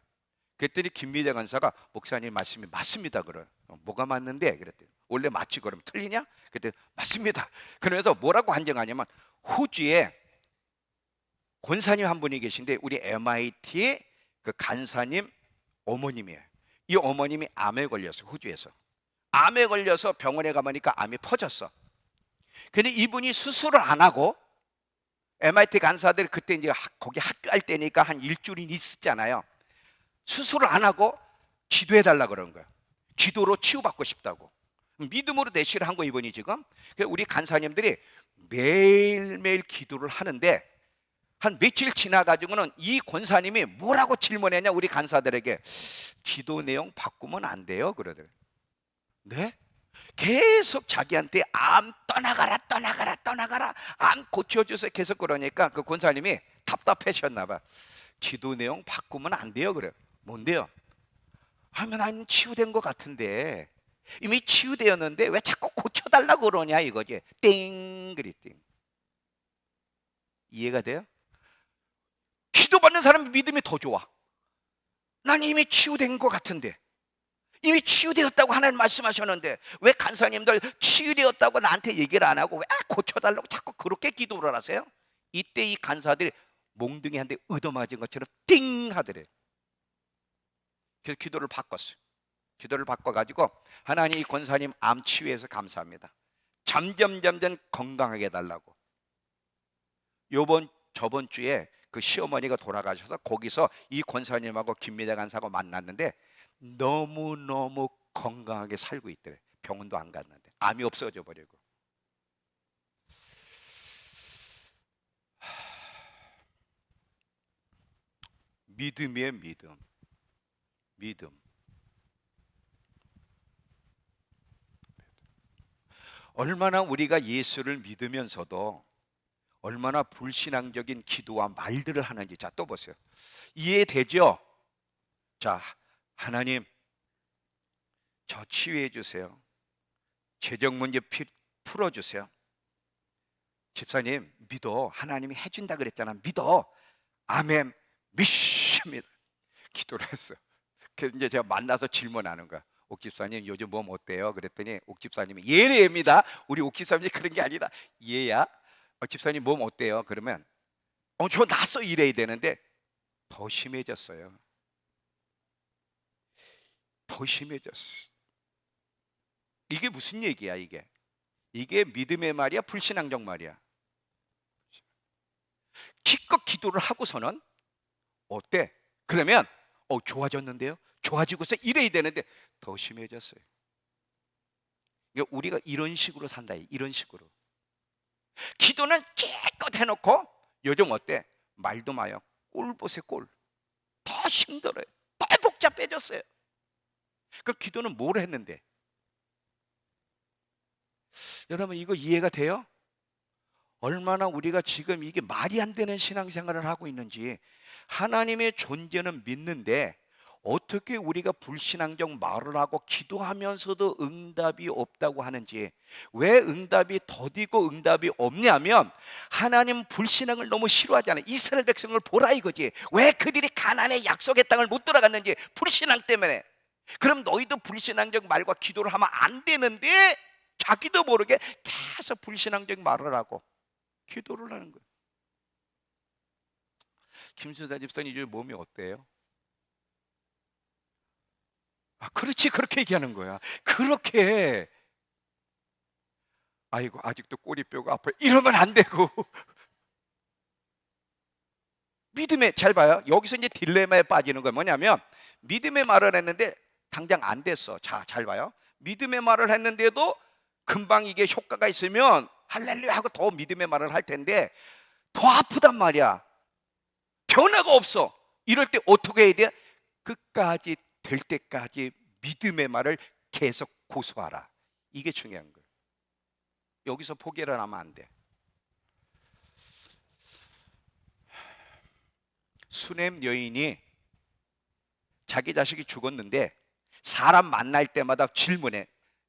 S1: 그랬더니 김미대 간사가 목사님 말씀이 맞습니다 그래요. 뭐가 맞는데? 그랬더니 원래 맞지 그러면 틀리냐? 그랬더니 맞습니다. 그래서 뭐라고 한정하냐면, 호주에 권사님 한 분이 계신데 우리 MIT의 그 간사님 어머님이에요. 이 어머님이 암에 걸렸어요. 호주에서 암에 걸려서 병원에 가보니까 암이 퍼졌어. 근데 이분이 수술을 안 하고, MIT 간사들 그때 이제 거기 학교 할 때니까 한 일주일은 있었잖아요. 수술을 안 하고 기도해 달라 그런 거예요. 기도로 치유받고 싶다고. 믿음으로 대시를 한 거 이분이 지금. 우리 간사님들이 매일매일 기도를 하는데 한 며칠 지나가지고는 이 권사님이 뭐라고 질문했냐, 우리 간사들에게. 기도 내용 바꾸면 안 돼요 그러더래요. 네? 계속 자기한테 암 떠나가라 떠나가라 떠나가라, 암 고쳐주세요 계속 그러니까 그 권사님이 답답하셨나 봐. 기도 내용 바꾸면 안 돼요 그래요. 뭔데요? 하면 난 치유된 것 같은데, 이미 치유되었는데 왜 자꾸 고쳐달라고 그러냐 이거지. 띵 그리 띵. 이해가 돼요? 기도받는 사람의 믿음이 더 좋아. 난 이미 치유된 것 같은데, 이미 치유되었다고 하나님 말씀하셨는데 왜 간사님들 치유되었다고 나한테 얘기를 안 하고 왜 고쳐달라고 자꾸 그렇게 기도를 하세요? 이때 이 간사들이 몽둥이 한 대 얻어맞은 것처럼 띵 하더래. 그래서 기도를 바꿨어요. 기도를 바꿔가지고, 하나님 이 권사님 암 치유해서 감사합니다, 점점 건강하게 해달라고. 저번 주에 그 시어머니가 돌아가셔서 거기서 이 권사님하고 김미자 간사하고 만났는데 너무너무 건강하게 살고 있더래. 병원도 안 갔는데 암이 없어져 버리고. 믿음이에요, 믿음. 믿음. 얼마나 우리가 예수를 믿으면서도 얼마나 불신앙적인 기도와 말들을 하는지. 자, 또 보세요. 이해되죠? 자, 하나님, 저 치유해 주세요. 재정 문제 풀어주세요. 집사님, 믿어. 하나님이 해준다 그랬잖아. 믿어. 아멘. 믿습니다. 기도를 했어요. 그래서 이제 제가 만나서 질문하는 거야. 옥 집사님, 요즘 몸 어때요? 그랬더니 옥 집사님이 예래입니다. 우리 옥 집사님이 그런 게 아니라 얘야. 집사님 몸 어때요? 그러면 저 났어 이래야 되는데 더 심해졌어요. 더 심해졌어. 이게 무슨 얘기야 이게? 이게 믿음의 말이야? 불신앙적 말이야? 기껏 기도를 하고서는 어때? 그러면 좋아졌는데요? 좋아지고서 이래야 되는데 더 심해졌어요. 그러니까 우리가 이런 식으로 산다. 이런 식으로 기도는 깨끗 해놓고 요즘 어때? 말도 마요. 꼴 보세요. 꼴. 더 힘들어요. 더 복잡해졌어요. 그 기도는 뭘 했는데? 여러분 이거 이해가 돼요? 얼마나 우리가 지금 이게 말이 안 되는 신앙생활을 하고 있는지. 하나님의 존재는 믿는데 어떻게 우리가 불신앙적 말을 하고 기도하면서도 응답이 없다고 하는지. 왜 응답이 더디고 응답이 없냐면 하나님 불신앙을 너무 싫어하잖아요. 이스라엘 백성을 보라 이거지. 왜 그들이 가나안의 약속의 땅을 못 들어갔는지. 불신앙 때문에. 그럼 너희도 불신앙적 말과 기도를 하면 안 되는데 자기도 모르게 계속 불신앙적 말을 하고 기도를 하는 거예요. 김순사 집사님 요즘 몸이 어때요? 그렇지, 그렇게 얘기하는 거야. 그렇게. 아이고 아직도 꼬리뼈가 아파요. 이러면 안 되고. 믿음에, 잘 봐요. 여기서 이제 딜레마에 빠지는 건 뭐냐면 믿음의 말을 했는데 당장 안 됐어. 자, 잘 봐요. 믿음의 말을 했는데도 금방 이게 효과가 있으면 할렐루야 하고 더 믿음의 말을 할 텐데 더 아프단 말이야. 변화가 없어. 이럴 때 어떻게 해야 돼? 끝까지 될 때까지 믿음의 말을 계속 고수하라. 이게 중요한 거예요. 여기서 포기를 하면 안 돼. 수냄 여인이 자기 자식이 죽었는데 사람 만날 때마다 질문해.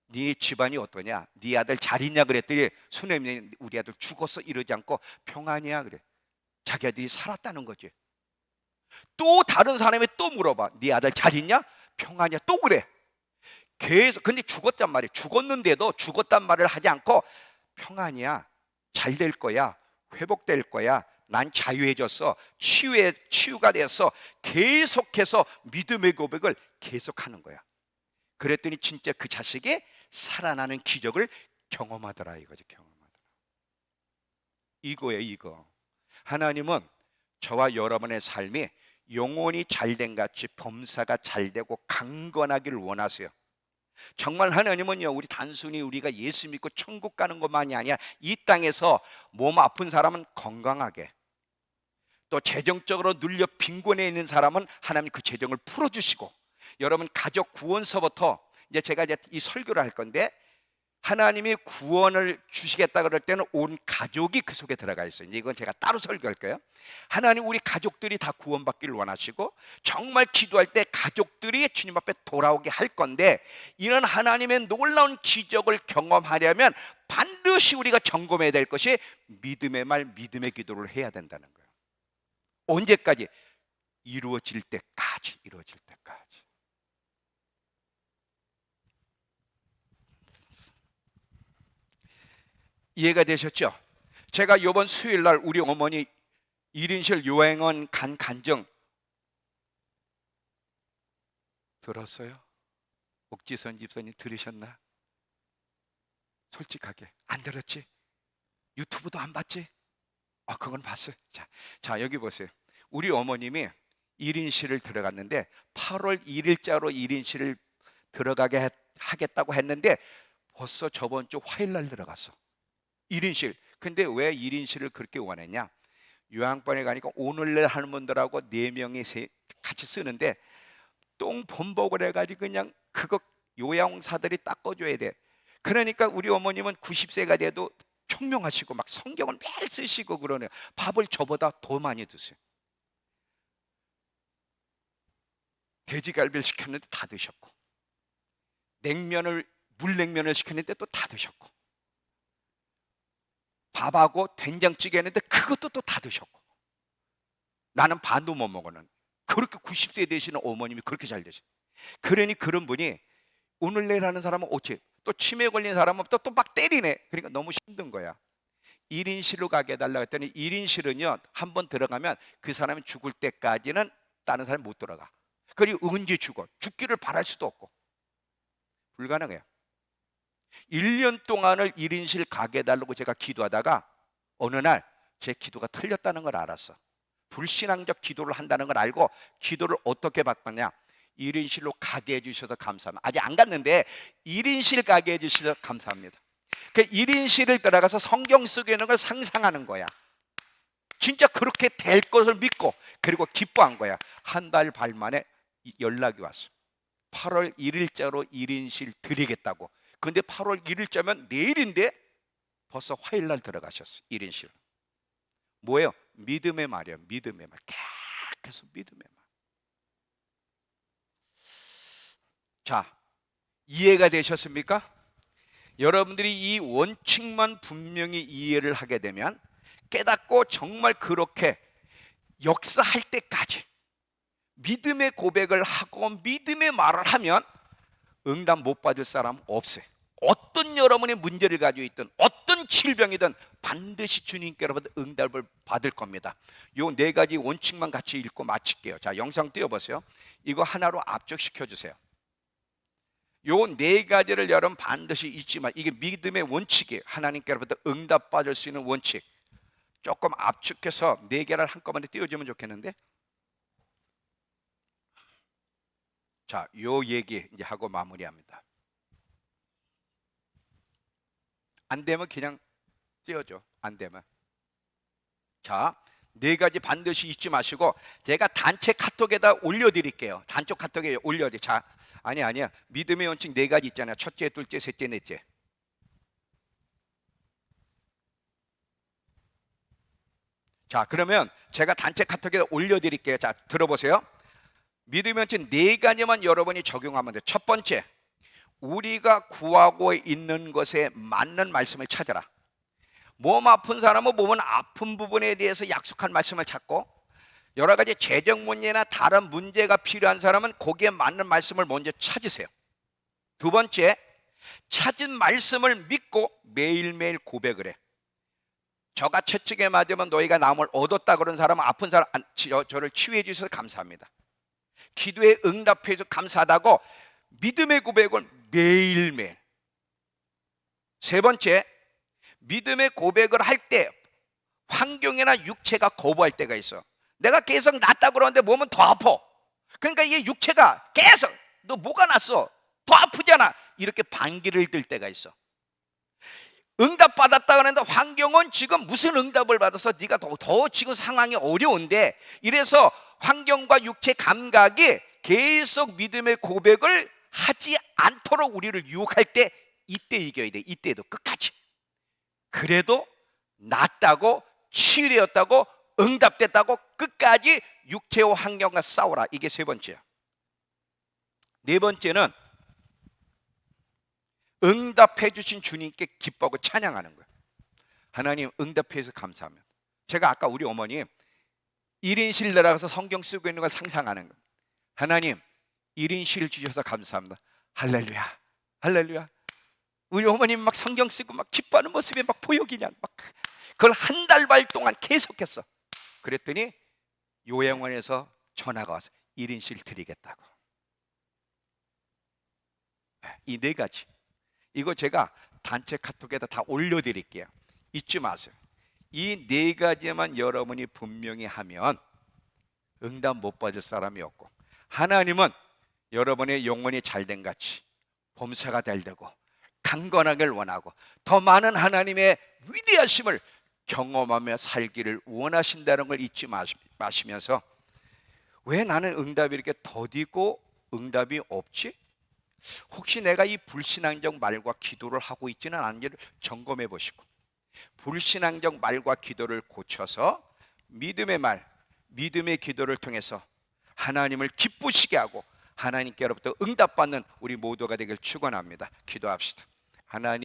S1: 네 집안이 어떠냐? 네 아들 잘 있냐? 그랬더니 수냄 여인이 우리 아들 죽었어 이러지 않고 평안이야 그래. 자기 아들이 살았다는 거지. 또 다른 사람이 또 물어봐. 네 아들 잘 있냐? 평안이야. 또 그래. 계속. 근데 죽었단 말이야. 죽었는데도 죽었단 말을 하지 않고 평안이야. 잘 될 거야. 회복될 거야. 난 자유해졌어. 치유가 됐어. 계속해서 믿음의 고백을 계속하는 거야. 그랬더니 진짜 그 자식이 살아나는 기적을 경험하더라 이거지. 경험하더라. 이거예요 이거. 하나님은 저와 여러분의 삶이 영혼이 잘된 같이 범사가 잘되고 강건하기를 원하세요. 정말 하나님은요, 우리 단순히 우리가 예수 믿고 천국 가는 것만이 아니라 이 땅에서 몸 아픈 사람은 건강하게, 또 재정적으로 눌려 빈곤해 있는 사람은 하나님 그 재정을 풀어주시고, 여러분 가족 구원서부터 이제 제가 이제 이 설교를 할 건데 하나님이 구원을 주시겠다 그럴 때는 온 가족이 그 속에 들어가 있어요. 이제 이건 제가 따로 설교할 거예요. 하나님 우리 가족들이 다 구원받기를 원하시고 정말 기도할 때 가족들이 주님 앞에 돌아오게 할 건데 이런 하나님의 놀라운 기적을 경험하려면 반드시 우리가 점검해야 될 것이 믿음의 말, 믿음의 기도를 해야 된다는 거예요. 언제까지? 이루어질 때까지. 이루어질 때까지. 이해가 되셨죠? 제가 이번 수요일 날 우리 어머니 1인실 요양원 간 간증 들었어요? 옥지선 집사님 들으셨나? 솔직하게 안 들었지? 유튜브도 안 봤지? 그건 봤어요. 자, 여기 보세요. 우리 어머님이 1인실을 들어갔는데 8월 1일자로 1인실을 들어가게 하겠다고 했는데 벌써 저번 주 화요일 날 들어갔어. 1인실. 근데 왜 1인실을 그렇게 원했냐? 요양원에 가니까 오늘날 하는 분들하고 4명이 같이 쓰는데 똥 범벅을 해가지고 그냥 그거 요양사들이 닦아줘야 돼. 그러니까 우리 어머님은 90세가 돼도 총명하시고 막 성경을 매일 쓰시고 그러네요. 밥을 저보다 더 많이 드세요. 돼지갈비를 시켰는데 다 드셨고, 물냉면을 시켰는데 또 다 드셨고, 밥하고 된장찌개 했는데 그것도 또 다 드셨고, 나는 반도 못 먹었는. 그렇게 90세 되시는 어머님이 그렇게 잘 되셔. 그러니 그런 분이 오늘내일 하는 사람은 어째 또 치매 걸린 사람은 또 막 때리네. 그러니까 너무 힘든 거야. 1인실로 가게 해달라고 했더니 1인실은요 한번 들어가면 그 사람이 죽을 때까지는 다른 사람이 못 들어가. 그리고 언제 죽기를 바랄 수도 없고 불가능해요. 1년 동안을 1인실 가게 해달라고 제가 기도하다가 어느 날 제 기도가 틀렸다는 걸 알았어. 불신앙적 기도를 한다는 걸 알고 기도를 어떻게 바꿨냐? 1인실로 가게 해주셔서 감사합니다. 아직 안 갔는데 1인실 가게 해주셔서 감사합니다. 그 1인실을 들어가서 성경 속에 있는 걸 상상하는 거야. 진짜 그렇게 될 것을 믿고 그리고 기뻐한 거야. 한 달 반 만에 연락이 왔어. 8월 1일자로 1인실 드리겠다고. 근데 8월 1일자면 내일인데 벌써 화요일 날 들어가셨어. 1인실. 뭐예요? 믿음의 말이에요. 믿음의 말. 계속 믿음의 말. 자, 이해가 되셨습니까? 여러분들이 이 원칙만 분명히 이해를 하게 되면 깨닫고 정말 그렇게 역사할 때까지 믿음의 고백을 하고 믿음의 말을 하면 응답 못 받을 사람 없어요. 어떤 여러분의 문제를 가지고 있든 어떤 질병이든 반드시 주님께로부터 응답을 받을 겁니다. 요 4가지 원칙만 같이 읽고 마칠게요. 자, 영상 띄워보세요. 이거 하나로 압축시켜 주세요. 요 4가지를 여러분 반드시 잊지 마. 이게 믿음의 원칙이에요. 하나님께로부터 응답 받을 수 있는 원칙. 조금 압축해서 4개를 한꺼번에 띄워주면 좋겠는데. 자, 요 얘기 이제 하고 마무리합니다. 안 되면 그냥 띄워줘. 안 되면. 자, 4가지 반드시 잊지 마시고 제가 단체 카톡에다 올려드릴게요. 단체 카톡에 올려드릴게요. 자, 아니야. 믿음의 원칙 4가지 있잖아요. 첫째, 둘째, 셋째, 넷째. 자, 그러면 제가 단체 카톡에 올려드릴게요. 자, 들어보세요. 믿음의 원칙 4가지만 여러분이 적용하면 돼요. 첫 번째, 우리가 구하고 있는 것에 맞는 말씀을 찾아라. 몸 아픈 사람은 몸은 아픈 부분에 대해서 약속한 말씀을 찾고, 여러 가지 재정 문제나 다른 문제가 필요한 사람은 거기에 맞는 말씀을 먼저 찾으세요. 두 번째, 찾은 말씀을 믿고 매일매일 고백을 해. 저가 채찍에 맞으면 너희가 나음을 얻었다 그런 사람은 아픈 사람 저를 치유해 주셔서 감사합니다. 기도에 응답해 주셔서 감사하다고 믿음의 고백을 매일매일. 세 번째, 믿음의 고백을 할 때 환경이나 육체가 거부할 때가 있어. 내가 계속 낫다 그러는데 몸은 더 아파. 그러니까 이게 육체가 계속 너 뭐가 났어? 더 아프잖아. 이렇게 반기를 들 때가 있어. 응답 받았다 그러는데 환경은 지금 무슨 응답을 받아서 네가 더 지금 상황이 어려운데, 이래서 환경과 육체 감각이 계속 믿음의 고백을 하지 않도록 우리를 유혹할 때 이때 이겨야 돼. 이때도 끝까지. 그래도 낫다고 치유되었다고 응답됐다고 끝까지 육체와 환경과 싸워라. 이게 세 번째야. 네 번째는 응답해 주신 주님께 기뻐하고 찬양하는 거예요. 하나님 응답해 주셔서 감사합니다. 제가 아까 우리 어머니 1인실 들어가서 성경 쓰고 있는 걸 상상하는 거예요. 하나님 1인실 주셔서 감사합니다. 할렐루야 할렐루야. 우리 어머님 막 성경 쓰고 막 기뻐하는 모습이 막 보여. 그냥 막 그걸 한 달 반 동안 계속했어. 그랬더니 요양원에서 전화가 와서 1인실 드리겠다고. 이 4가지 이거 제가 단체 카톡에다 다 올려드릴게요. 잊지 마세요. 이 네 가지만 여러분이 분명히 하면 응답 못 받을 사람이 없고, 하나님은 여러분의 영혼이 잘된 같이 범사가 잘 되고 강건하길 원하고 더 많은 하나님의 위대하심을 경험하며 살기를 원하신다는 걸 잊지 마시면서, 왜 나는 응답이 이렇게 더디고 응답이 없지? 혹시 내가 이 불신앙적 말과 기도를 하고 있지는 않은지를 점검해 보시고, 불신앙적 말과 기도를 고쳐서 믿음의 말, 믿음의 기도를 통해서 하나님을 기쁘시게 하고 하나님께로부터 응답받는 우리 모두가 되길 축원합니다. 기도합시다. 하나님